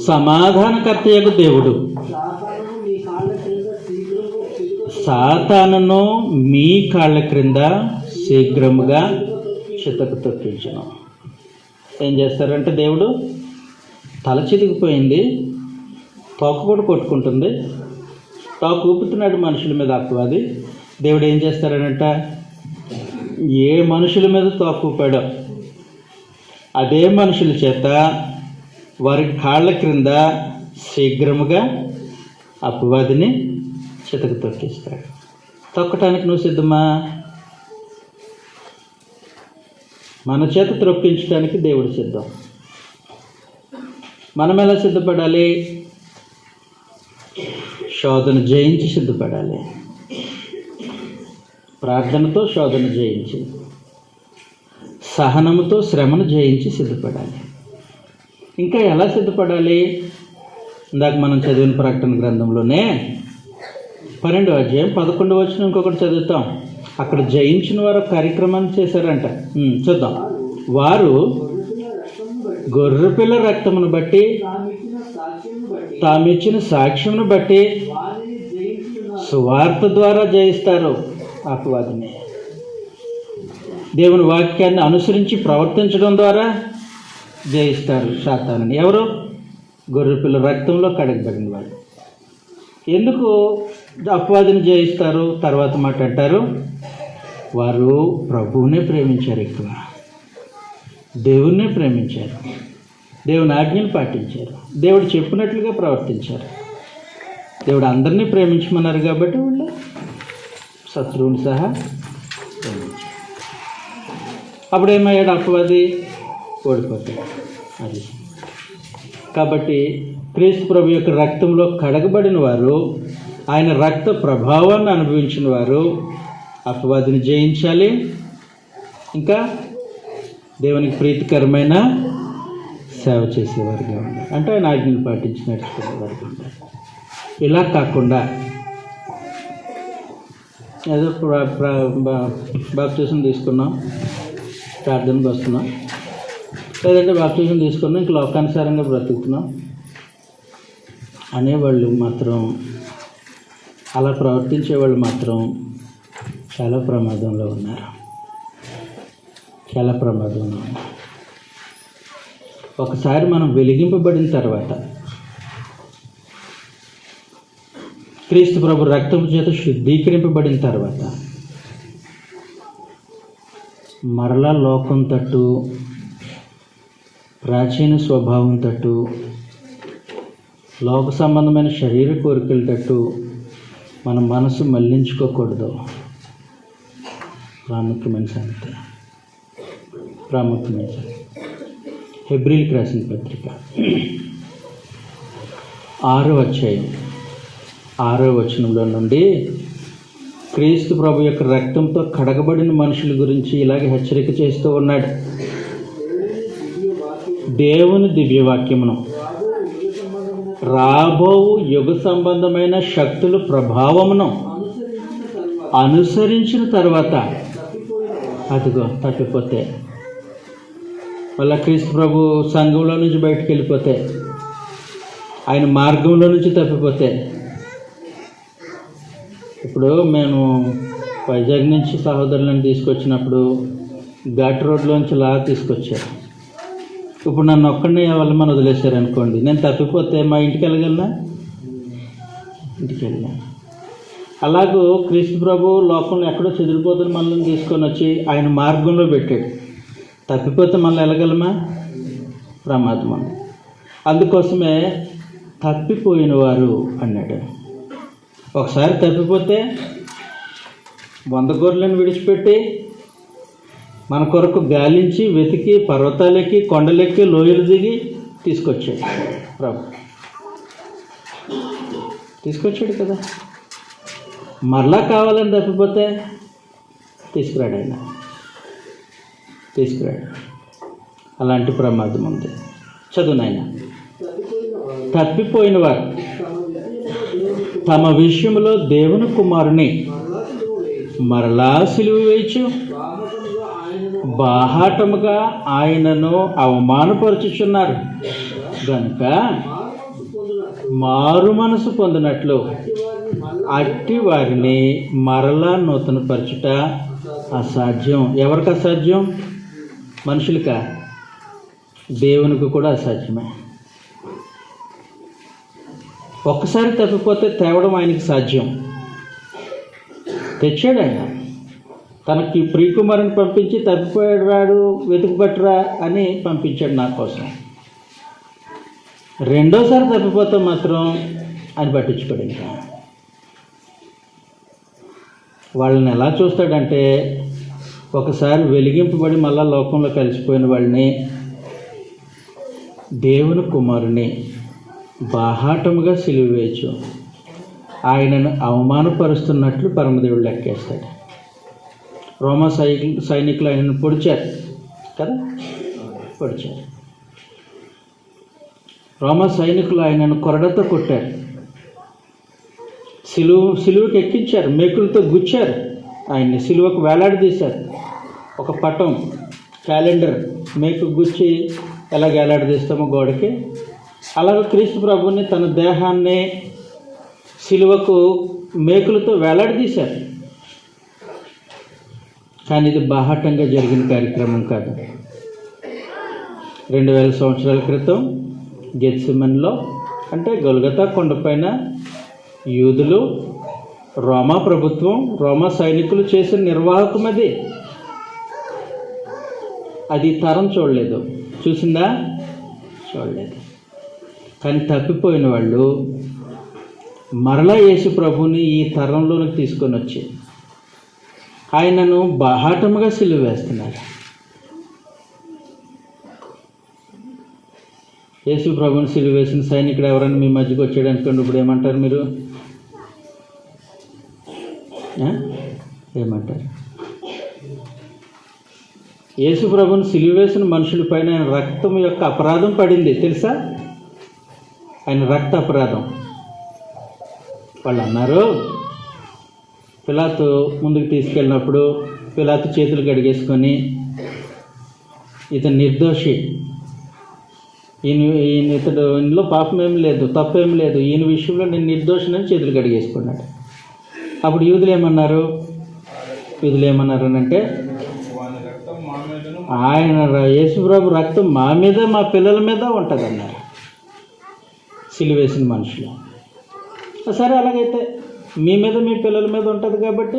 సమాధానకర్తయగు దేవుడు సాతానును మీ కాళ్ళ క్రింద శీఘ్రముగా చితకు తొక్కించును. ఏం చేస్తారంటే దేవుడు తల చితికిపోయింది, తోక కూడా కొట్టుకుంటుంది, తోక ఊపుతున్నాడు మనుషుల మీద అపవాది. దేవుడు ఏం చేస్తారనంట, ఏ మనుషుల మీద తోక ఊపాడో అదే మనుషుల చేత వారి కాళ్ళ క్రింద శీఘ్రముగా అపవాదిని చితకు తొక్కిస్తాడు. తొక్కటానికి నువ్వు సిద్ధమా? మన చేత త్రొక్కించడానికి దేవుడు సిద్ధం. మనం ఎలా సిద్ధపడాలి? శోధన జయించి సిద్ధపడాలి. ప్రార్థనతో శోధన జయించి, సహనముతో శ్రమను జయించి సిద్ధపడాలి. ఇంకా ఎలా సిద్ధపడాలి? ఇందాక మనం చదివిన ప్రకటన గ్రంథంలోనే 12వ అధ్యాయం 11వ వచనం ఇంకొకటి చదువుతాం. అక్కడ జయించిన వారు కార్యక్రమాన్ని చేశారంట. చూద్దాం. వారు గొర్రెపిల్ల రక్తమును బట్టి, తామిచ్చిన సాక్ష్యమును బట్టి సువార్త ద్వారా జయిస్తారు అపవాదిని. దేవుని వాక్యాన్ని అనుసరించి ప్రవర్తించడం ద్వారా జయిస్తారు సాతానుని. ఎవరు? గొర్రెపిల్ల రక్తంలో కడగబడిన వారు. ఎందుకు అపవాదిని జయిస్తారు? తర్వాత మాట అంటారు, వారు ప్రభువునే ప్రేమించారు, ఎక్కువ దేవుణ్ణే ప్రేమించారు, దేవుని ఆజ్ఞను పాటించారు, దేవుడు చెప్పినట్లుగా ప్రవర్తించారు. దేవుడు అందరినీ ప్రేమించమన్నారు కాబట్టి వాళ్ళు శత్రువుని సహా ప్రేమించారు. అప్పుడేమయ్యాడు అపవాది? ఓడిపోతాడు. అది కాబట్టి క్రీస్తు ప్రభు యొక్క రక్తంలో కడగబడిన వారు, ఆయన రక్త ప్రభావాన్ని అనుభవించిన వారు అపవాదిని జయించాలి. ఇంకా దేవునికి ప్రీతికరమైన సేవ చేసేవారుగా ఉండాలి. అంటే ఆయన ఆజ్ఞలు పాటించి నడుచుకునేవారుగా ఉండాలి. ఇలా కాకుండా ఏదో బాప్టిజం తీసుకున్నాం, ప్రార్థనకు వస్తున్నాం, లేదంటే బాప్టిజం తీసుకున్నాం, ఇంక లోకానుసారంగా బ్రతుకుతున్నాం అనేవాళ్ళు మాత్రం, అలా ప్రవర్తించే వాళ్ళు మాత్రం చాలా ప్రమాదంలో ఉన్నారు. చాలా ప్రమాదంలో ఉన్నారు. ఒకసారి మనం వెలిగింపబడిన తర్వాత, క్రీస్తు ప్రభు రక్తం చేత శుద్ధీకరింపబడిన తర్వాత మరలా లోకం తట్టు, ప్రాచీన స్వభావం తట్టు, లోక సంబంధమైన శరీర కోరికల తట్టు మన మనసు మళ్లించుకోకూడదు. ప్రాముఖ్యమైన సంగతి, ప్రాముఖ్యమైన సంగతి. హెబ్రీయులకు రాసిన పత్రిక 6వ అధ్యాయం 6వ వచనంలో నుండి క్రీస్తు ప్రభు యొక్క రక్తంతో కడగబడిన మనుషుల గురించి ఇలాగే హెచ్చరిక చేస్తూ ఉన్నాడు. దేవుని దివ్యవాక్యమును రాబో యుగ సంబంధమైన శక్తుల ప్రభావమును అనుసరించిన తర్వాత, అదిగో తప్పిపోతే, మళ్ళా క్రీస్తు ప్రభు సంఘంలో నుంచి బయటకు వెళ్ళిపోతే, ఆయన మార్గంలో నుంచి తప్పిపోతే. ఇప్పుడు మేము వైజాగ్ నుంచి సహోదరులను తీసుకొచ్చినప్పుడు ఘాట్ రోడ్లోంచి లా తీసుకొచ్చారు. ఇప్పుడు నన్ను ఒక్కడిని వెళ్ళమని వదిలేశారు అనుకోండి, నేను తప్పిపోతే మా ఇంటికి వెళ్ళగలనా? ఇంటికి వెళ్ళా. అలాగూ క్రీస్తు ప్రభు లోకంలో ఎక్కడో చెదిరిపోతున్న మనల్ని తీసుకొని వచ్చి ఆయన మార్గంలో పెట్టాడు. తప్పిపోతే మళ్ళీ వెళ్ళగలమా? ప్రమాదం ఉంది. అందుకోసమే తప్పిపోయిన వారు అన్నాడు. ఒకసారి తప్పిపోతే 100 గొర్రెలను విడిచిపెట్టి మన కొరకు గాలించి వెతికి పర్వతాలెక్కి కొండలెక్కి లోయలు దిగి తీసుకొచ్చాడు ప్రభు. తీసుకొచ్చాడు కదా. మరలా కావాలని తప్పిపోతే తీసుకురాడు ఆయన, తీసుకురాడు. అలాంటి ప్రమాదం ఉంది. చదువు నాయన. తప్పిపోయిన వారు తమ విషయంలో దేవుని కుమారుని మరలా సిలువ వేయచ్చు, బాహాటముగా ఆయనను అవమానపరుచుచున్నారు. కనుక మారు మనసు పొందినట్లు అట్టి వారిని మరలా నూతనపరచుట అసాధ్యం. ఎవరికి అసాధ్యం? మనుషులకా? దేవునికి కూడా అసాధ్యమే. ఒక్కసారి తప్పిపోతే తేవడం ఆయనకి సాధ్యం. తెచ్చాడు ఆయన. తనకి ప్రియకుమారుని పంపించి తప్పిపోయాడు రాడు వెతుకుపట్టురా అని పంపించాడు నా కోసం. రెండోసారి తప్పిపోతే మాత్రం ఆయన పట్టించుకోడు. ఇంకా వాళ్ళని ఎలా చూస్తాడంటే, ఒకసారి వెలిగింపబడి మళ్ళా లోకంలో కలిసిపోయిన వాళ్ళని, దేవుని కుమారుని బాహాటముగా సిలువ వేయచ్చు ఆయనను అవమానపరుస్తున్నట్లు పరమదేవుడు లెక్కేస్తాడు. రోమా సైనికులు ఆయనను పొడిచారు కదా, పొడిచారు. రోమా సైనికులు ఆయనను కొరడతో కొట్టారు, సిలువకి ఎక్కించారు, మేకులతో గుచ్చారు, ఆయన్ని సిలువకు వేలాడదీశారు. ఒక పటం క్యాలెండర్ మేకు గుచ్చి ఎలా వేలాడదీస్తామో గోడకి, అలాగే క్రీస్తు ప్రభుని తన దేహాన్ని సిలువకు మేకులతో వేలాడదీశారు. కానీ ఇది బాహాటంగా జరిగిన కార్యక్రమం కాదు. 2000 సంవత్సరాల క్రితం గెత్సెమనీలో, అంటే గొల్గొతా కొండపైన యూదులు, రోమా ప్రభుత్వం, రోమా సైనికులు చేసిన నిర్వాహకం అది తరం చూడలేదు. చూసిందా? చూడలేదు. కానీ తప్పిపోయిన వాళ్ళు మరలా యేసు ప్రభుని ఈ తరంలోనికి తీసుకొని వచ్చి ఆయనను బాహాటముగా సిలువ వేస్తున్నారు. యేసు ప్రభుని సిలువ వేసిన సైనికుడు ఎవరైనా మీ మధ్యకి వచ్చాడు అనుకోండి, ఇప్పుడు ఏమంటారు మీరు? ఏమంటారు? యేసు ప్రభుని సిలువ వేసిన మనుషులపైన ఆయన రక్తం యొక్క అపరాధం పడింది, తెలుసా? ఆయన రక్త అపరాధం. వాళ్ళు అన్నారు, పిలాతు ముందుకు తీసుకెళ్ళినప్పుడు పిలాతు చేతులు కడిగేసుకొని, ఇతను నిర్దోషి, ఇతనిలో పాపం ఏం లేదు, తప్పేం లేదు, ఈయన విషయంలో నేను నిర్దోషినని చేతులు కడిగేసుకున్నాడు. అప్పుడు యూదులు ఏమన్నారు అంటే, ఆయన యేసుప్రభు రక్తం మా మీద మా పిల్లల మీద ఉంటుంది అన్నారు సిలువేసిన మనుషులు. సరే, అలాగైతే మీ మీద మీ పిల్లల మీద ఉంటుంది కాబట్టి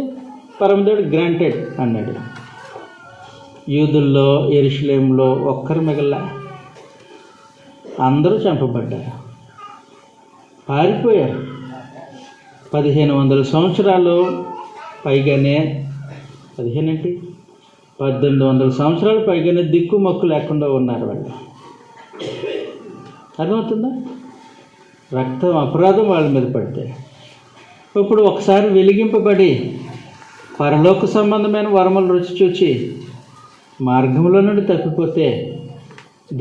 పరమదేవుడు గ్రాంటెడ్ అన్నాడు. యూదుల్లో యెరూషలేములో ఒక్కరు మిగల్లా, అందరూ చంపబడ్డారు, పారిపోయారు. 1500 సంవత్సరాలు పైగానే, 1800 సంవత్సరాలు పైగానే దిక్కుమొక్కు లేకుండా ఉన్నారు వాళ్ళు. అర్థమవుతుందా? రక్తం అపరాధం వాళ్ళ మీద పడితే. ఇప్పుడు ఒకసారి వెలిగింపబడి పరలోక సంబంధమైన వరములు రుచి చూచి మార్గంలో నుండి తప్పిపోతే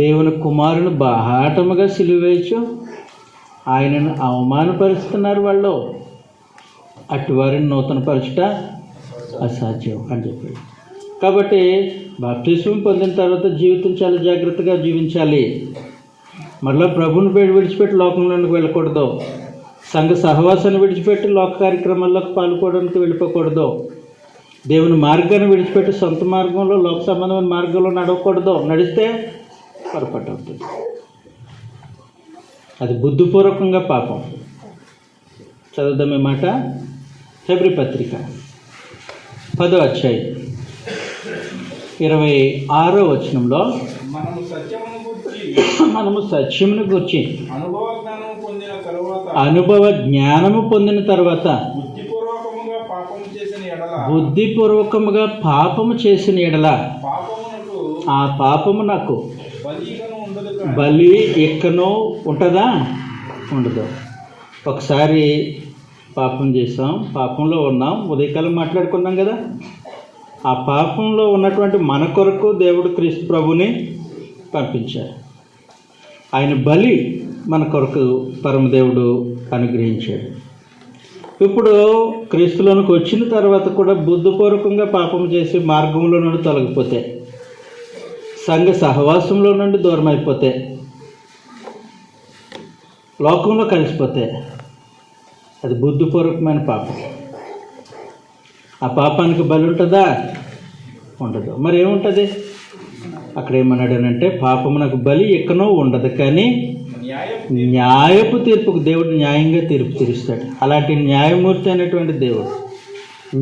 దేవుని కుమారుని బాహాటముగా సిలువ వేయచ్చు ఆయనను అవమానపరుస్తున్నారు వాళ్ళు. అటువారిని నూతనపరచుట అసాధ్యం అని చెప్పాడు. కాబట్టి బాప్తిస్మం పొందిన తర్వాత జీవితం చాలా జాగ్రత్తగా జీవించాలి. మరలా ప్రభుని విడిచిపెట్టి లోకంలోకి వెళ్ళకూడదు. సంఘ సహవాసాన్ని విడిచిపెట్టి లోక కార్యక్రమాల్లోకి పాల్గొనడానికి వెళ్ళిపోకూడదు. దేవుని మార్గాన్ని విడిచిపెట్టి సొంత మార్గంలో లోక సంబంధమైన మార్గంలో నడవకూడదు. నడిస్తే పొరపాటు అవుతుంది. అది బుద్ధిపూర్వకంగా పాపం. చదువుదాం ఈ మాట. హెబ్రీ పత్రిక 10వ అధ్యాయం 26వ వచనంలో, మనము సత్యమును గూర్చి అనుభవ జ్ఞానము పొందిన తర్వాత బుద్ధిపూర్వకముగా పాపము చేసిన ఎడల ఆ పాపము నాకు బలి ఎక్కనో ఉంటుందా? ఉండదు. ఒకసారి పాపం చేసాం, పాపంలో ఉన్నాం, ఉదయకాలం మాట్లాడుకున్నాం కదా. ఆ పాపంలో ఉన్నటువంటి మన కొరకు దేవుడు క్రీస్తు ప్రభుని పంపించారు. ఆయన బలి మన కొరకు పరమదేవుడు అనుగ్రహించాడు. ఇప్పుడు క్రీస్తులోనికి వచ్చిన తర్వాత కూడా బుద్ధిపూర్వకంగా పాపం చేసి మార్గంలో నుండి తొలగిపోతే, సంఘ సహవాసంలో నుండి దూరం అయిపోతే లోకంలో కలిసిపోతే అది బుద్ధిపూర్వకమైన పాపం. ఆ పాపానికి బలి ఉంటుందా? ఉండదు. మరి ఏముంటుంది? అక్కడ ఏమన్నాడనంటే పాపమునకు బలి ఎక్కనో ఉండదు, కానీ న్యాయపు తీర్పుకు దేవుడు న్యాయంగా తీర్పు తీరుస్తాడు. అలాంటి న్యాయమూర్తి అయినటువంటి దేవుడు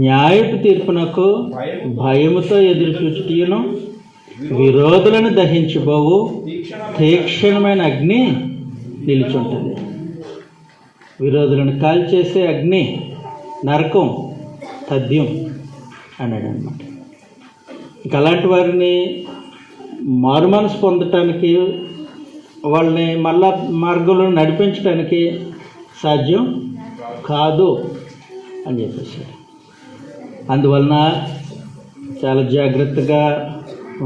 న్యాయపు తీర్పునకు భయముతో ఎదురు చూచుటను విరోధులను దహించబోవు తీక్షణమైన అగ్ని నిలుచుంటుంది. విరోధులను కాల్చేసే అగ్ని, నరకం, తథ్యం అన్నాడు అనమాట. ఇక అలాంటి వారిని మారుమనసు పొందటానికి, వాళ్ళని మళ్ళా మార్గంలో నడిపించడానికి సాధ్యం కాదు అని చెప్పేశాడు. అందువలన చాలా జాగ్రత్తగా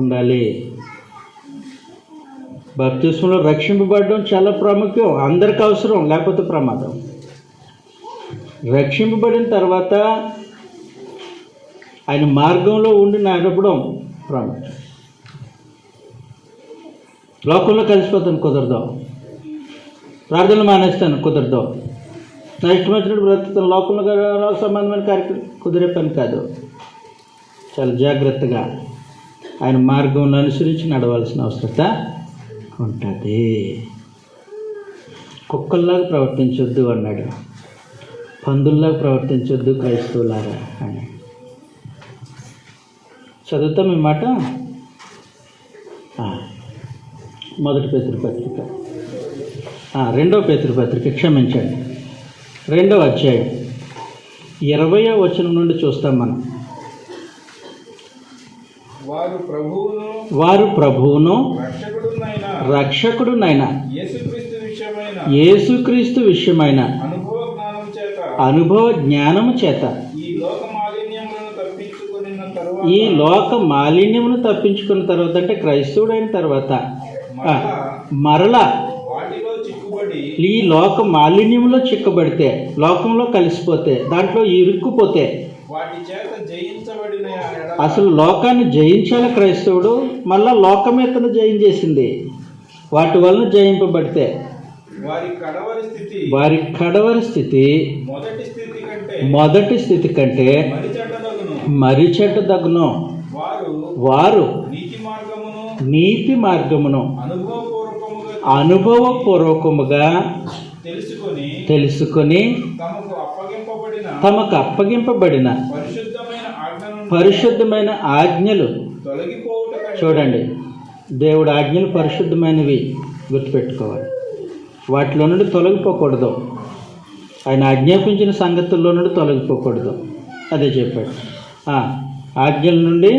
ఉండాలి. బాప్తిస్మలో రక్షింపబడడం చాలా ప్రాముఖ్యం, అందరికి అవసరం, లేకపోతే ప్రమాదం. రక్షింపబడిన తర్వాత ఆయన మార్గంలో ఉండి నడపడం ప్రాముఖ్యం. లోకంలో కలిసిపోతాను కుదరదు, ప్రార్థనలు మానేస్తాను కుదరదు, నా ఇష్టం వచ్చినట్టు బ్రతుకుతాను, లోకంలో సంబంధమైన కార్యక్రమం కుదిరే పని కాదు. చాలా జాగ్రత్తగా ఆయన మార్గంలో అనుసరించి నడవాల్సిన అవసరత ఉంటుంది. కుక్కల్లాగా ప్రవర్తించొద్దు అన్నాడు, పందుల్లాగా ప్రవర్తించొద్దు క్రైస్తవులారా అని. చదువుతాం ఈ మాట. మొదటి పేతురుపత్రిక, రెండవ పేతురుపత్రిక, క్షమించండి, 2వ అధ్యాయం 20వ వచనం నుండి చూస్తాం మనం. వారు ప్రభువును రక్షకుడునైన యేసుక్రీస్తు విషయమైన అనుభవ జ్ఞానము చేత ఈ లోక మాలిన్యమును తప్పించుకున్న తర్వాత, అంటే క్రైస్తవుడైన తర్వాత మరలా ఈ లోక మాలిన్యంలో చిక్కబడితే, లోకంలో కలిసిపోతే, దాంట్లో ఇరుక్కుపోతే, అసలు లోకాన్ని జయించాలి క్రైస్తవుడు. మళ్ళా లోకం ఎత్తను జయించేసింది. వాటి వలన జయింపబడితే వారి కడవరి స్థితి మొదటి స్థితి కంటే మరి చెడ్డదగును. వారు నీతి మార్గమును అనుభవపూర్వకముగా తెలుసుకొని తమకు అప్పగింపబడిన పరిశుద్ధమైన ఆజ్ఞలు, చూడండి, దేవుడు ఆజ్ఞలు పరిశుద్ధమైనవి, గుర్తుపెట్టుకోవాలి. వాటిలో నుండి తొలగిపోకూడదు, ఆయన ఆజ్ఞాపించిన సంగతుల్లో నుండి తొలగిపోకూడదు. అదే చెప్పాడు. ఆజ్ఞల నుండి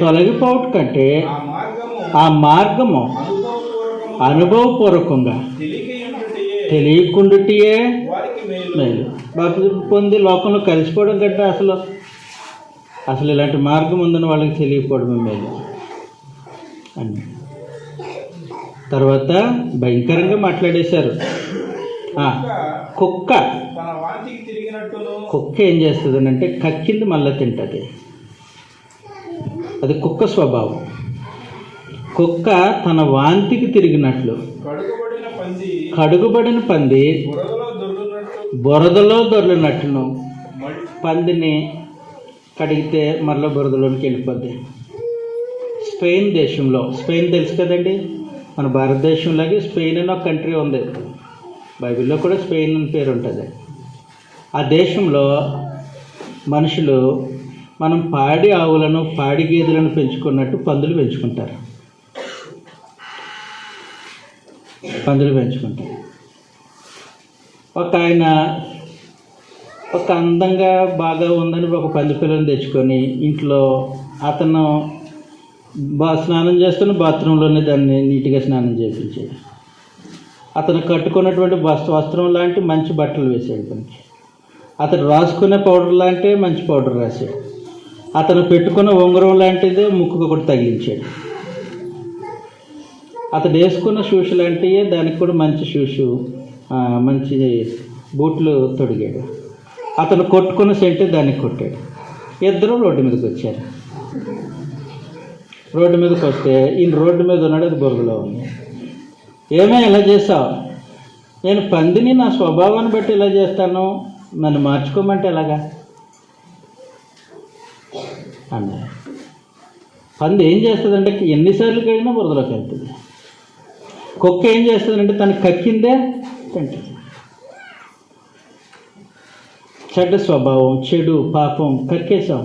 తొలగిపోవట కంటే ఆ మార్గము అనుభవపూర్వకంగా తెలియకుండాటియే మేలు. బాప్తిసం పొంది లోకంలో కలిసిపోవడం కంటే అసలు ఇలాంటి మార్గం ఉందని వాళ్ళకి తెలియకపోవడమే మేలు అని. తర్వాత భయంకరంగా మాట్లాడేశారు. కుక్క ఏం చేస్తుంది అంటే కక్కింది మళ్ళీ తింటుంది. అది కుక్క స్వభావం. కుక్క తన వాంతికి తిరిగినట్లు, కడుగుబడిన పంది బురదలో దొర్లినట్లును, పందిని కడిగితే మరలా బురదలోనికి వెళ్ళిపోద్ది. స్పెయిన్ దేశంలో, స్పెయిన్ తెలుసు కదండి, మన భారతదేశంలాగే స్పెయిన్ అని ఒక కంట్రీ ఉంది. బైబిల్లో కూడా స్పెయిన్ అని పేరు ఉంటుంది. ఆ దేశంలో మనుషులు మనం పాడి ఆవులను, పాడి గేదెలను పెంచుకున్నట్టు పందులు పెంచుకుంటారు. ఒక ఆయన ఒక అందంగా బాగా ఉందని ఒక పంది పిల్లని తెచ్చుకొని ఇంట్లో అతను స్నానం చేస్తున్న బాత్రూంలోనే దాన్ని నీట్గా స్నానం చేయించాడు. అతను కట్టుకున్నటువంటి వస్త్రం లాంటి మంచి బట్టలు వేసాడు పనికి. అతను రాసుకునే పౌడర్ లాంటి మంచి పౌడర్ రాశాడు. అతను పెట్టుకున్న ఉంగరం లాంటిదే ముక్కుకు కూడా తగిలించాడు. అతను వేసుకున్న షూస్ లాంటివి, దానికి కూడా మంచి షూస్, మంచి బూట్లు తొడిగాడు. అతను కొట్టుకున్న సెంటే దానికి కొట్టాడు. ఇద్దరు రోడ్డు మీదకి వచ్చారు. రోడ్డు మీదకి వస్తే ఈయన రోడ్డు మీద ఉన్నాడు, అది బురదలో ఉంది. ఏమో ఇలా చేసావు నేను పందిని నా స్వభావాన్ని బట్టి ఇలా చేస్తాను, నన్ను మార్చుకోమంటే ఎలాగా అన్నారు. పంది ఏం చేస్తుందంటే ఎన్నిసార్లు కడిగినా బురదలోకి వెళ్తుంది. కుక్క ఏం చేస్తుందంటే తను కక్కిందే తింటుంది. చెడ్డ స్వభావం, చెడు, పాపం కక్కేశాం,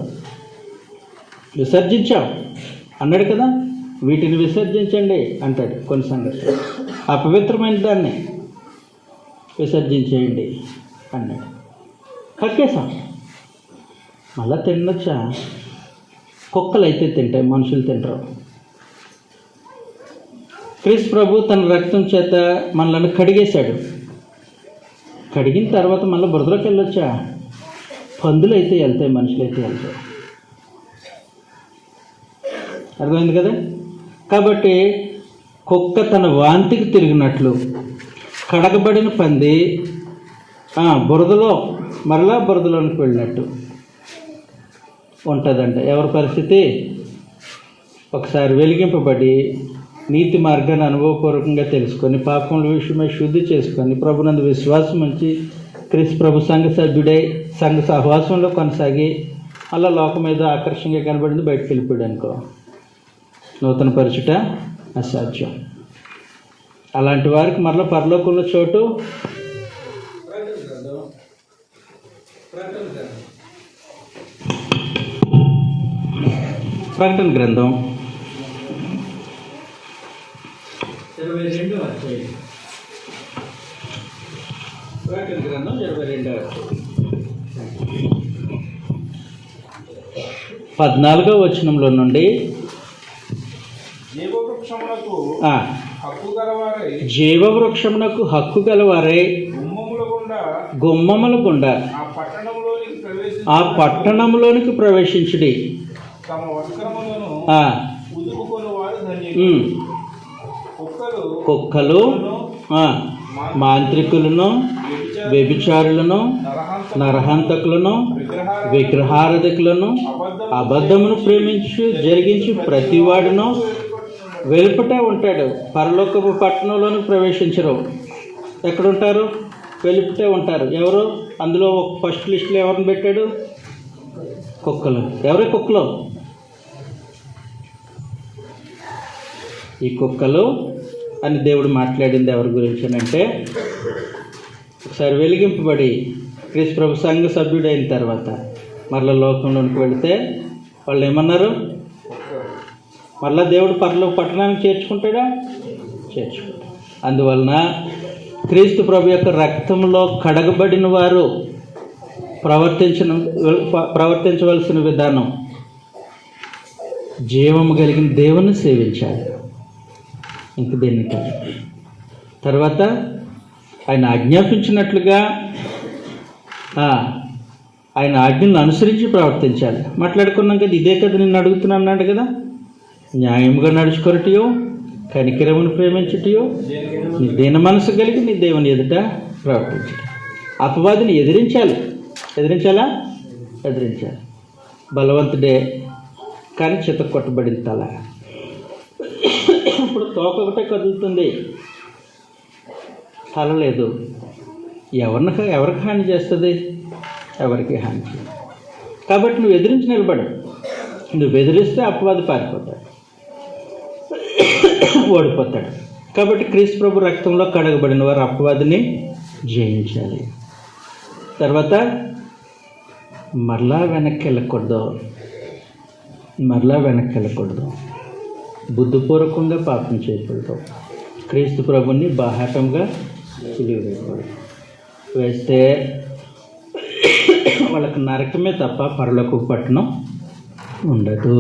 విసర్జించాం అన్నాడు కదా. వీటిని విసర్జించండి అంటాడు కొన్ని సంగతులు. అపవిత్రమైన దాన్ని విసర్జించేయండి అన్నాడు. కక్కేశాం, మళ్ళా తినొచ్చా? కుక్కలు అయితే తింటాయి, మనుషులు తింటారు. క్రీస్తు ప్రభు తన రక్తం చేత మనల్ని కడిగేశాడు. కడిగిన తర్వాత మళ్ళీ బురదలోకి వెళ్ళొచ్చా? పందులు అయితే వెళ్తాయి, మనుషులు అయితే వెళ్తాయి. అర్థమైంది కదా. కాబట్టి కుక్క తన వాంతికి తిరిగినట్లు కడగబడిన పంది బురదలో మరలా బురదలోనికి వెళ్ళినట్టు ఉంటుందంట. ఎవరి పరిస్థితి? ఒకసారి వెలిగింపబడి నీతి మార్గాన్ని అనుభవపూర్వకంగా తెలుసుకొని పాపముల విషయమై శుద్ధి చేసుకొని ప్రభునందు విశ్వాసం ఉంచి క్రీస్తు ప్రభు సంఘ సభ్యుడై సంఘ సహవాసంలో కొనసాగి అలా లోకం మీద ఆకర్షణగా కనబడింది, బయటకు వెళ్ళిపోయాడు అనుకో, నూతన పరచుట అసాధ్యం. అలాంటి వారికి మరలా పరలోకంలో చోటు ప్రకటన గ్రంథం 22వ అధ్యాయం. ప్రకటన గ్రంథం 22వ అధ్యాయం 14వ వచనంలో నుండి జీవవృక్షమునకు హక్కు గలవారై గుమ్మముల గుండా ఆ పట్టణంలోనికి ప్రవేశించుడి. కుక్కలు, మాంత్రికులను, వ్యభిచారులను, నరహంతకులను, విగ్రహారాధకులను, అబద్ధమును ప్రేమించి జరిగించి ప్రతివాడును వెలుపటే ఉంటాడు. పరలోకపు పట్టణంలోని ప్రవేశించరు. ఎక్కడుంటారు? వెలుపటే ఉంటారు. ఎవరు? అందులో ఫస్ట్ లిస్టులో ఎవరిని పెట్టాడు? కుక్కలు. ఎవరే కుక్కలు? ఈ కుక్కలు అని దేవుడు మాట్లాడింది ఎవరి గురించి అంటే, ఒకసారి వెలిగింపబడి క్రీస్తు ప్రభు సంఘ సభ్యుడైన తర్వాత మరలా లోకంలోనికి వెళితే వాళ్ళు ఏమన్నారు? మరలా దేవుడు పట్టణానికి చేర్చుకుంటాడా? చేర్చుకుంటాడు. అందువలన క్రీస్తు ప్రభు యొక్క రక్తంలో కడగబడిన వారు ప్రవర్తించవలసిన విధానం జీవము కలిగిన దేవుని సేవించాలి, ఇంక దేన్ని కాదు. తర్వాత ఆయన ఆజ్ఞాపించినట్లుగా ఆయన ఆజ్ఞలను అనుసరించి ప్రవర్తించాలి. మాట్లాడుకున్నాం కదా, ఇదే కదా నిన్ను అడుగుతున్నా అన్నాడు కదా. న్యాయముగా నడుచుకొనటియో, కనికరమును ప్రేమించుటయో, నీ దీన మనసు కలిగి నీ దేవుని ఎదుట ప్రవర్తించడం. అపవాదిని ఎదిరించాలి. ఎదిరించాలా? ఎదిరించాలి. బలవంతుడే కానీ చిత కొట్టబడింది తల. ఇప్పుడు తోక ఒకటే కదులుతుంది, తల లేదు. ఎవరికి హాని చేస్తుంది? ఎవరికి హాని చేయదు. కాబట్టి నువ్వు ఎదిరించి నిలబడు. నువ్వు బెదిరిస్తే అపవాది పారిపోతాడు, ఓడిపోతాడు. కాబట్టి క్రీస్తు ప్రభు రక్తంలో కడగబడిన వారు అపవాదిని జయించాలి. తర్వాత మరలా వెనక్కి వెళ్ళకూడదు. బుద్ధిపూర్వకంగా పాపం చేయకూడదు. క్రీస్తు ప్రభుని బాహాటంగా సిలువేయకూడదు. వేస్తే వాళ్ళకి నరకమే తప్ప పరలోకపు పట్టణం ఉండదు.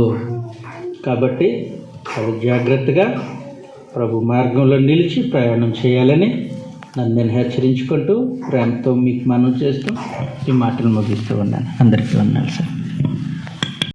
కాబట్టి అది జాగ్రత్తగా ప్రభు మార్గంలో నిలిచి ప్రయాణం చేయాలని నన్ను నేను హెచ్చరించుకుంటూ ప్రేమతో మీకు మనవి చేస్తూ ఈ మాటలు ముగిస్తూ ఉన్నాను. అందరికీ వందనాలు సార్.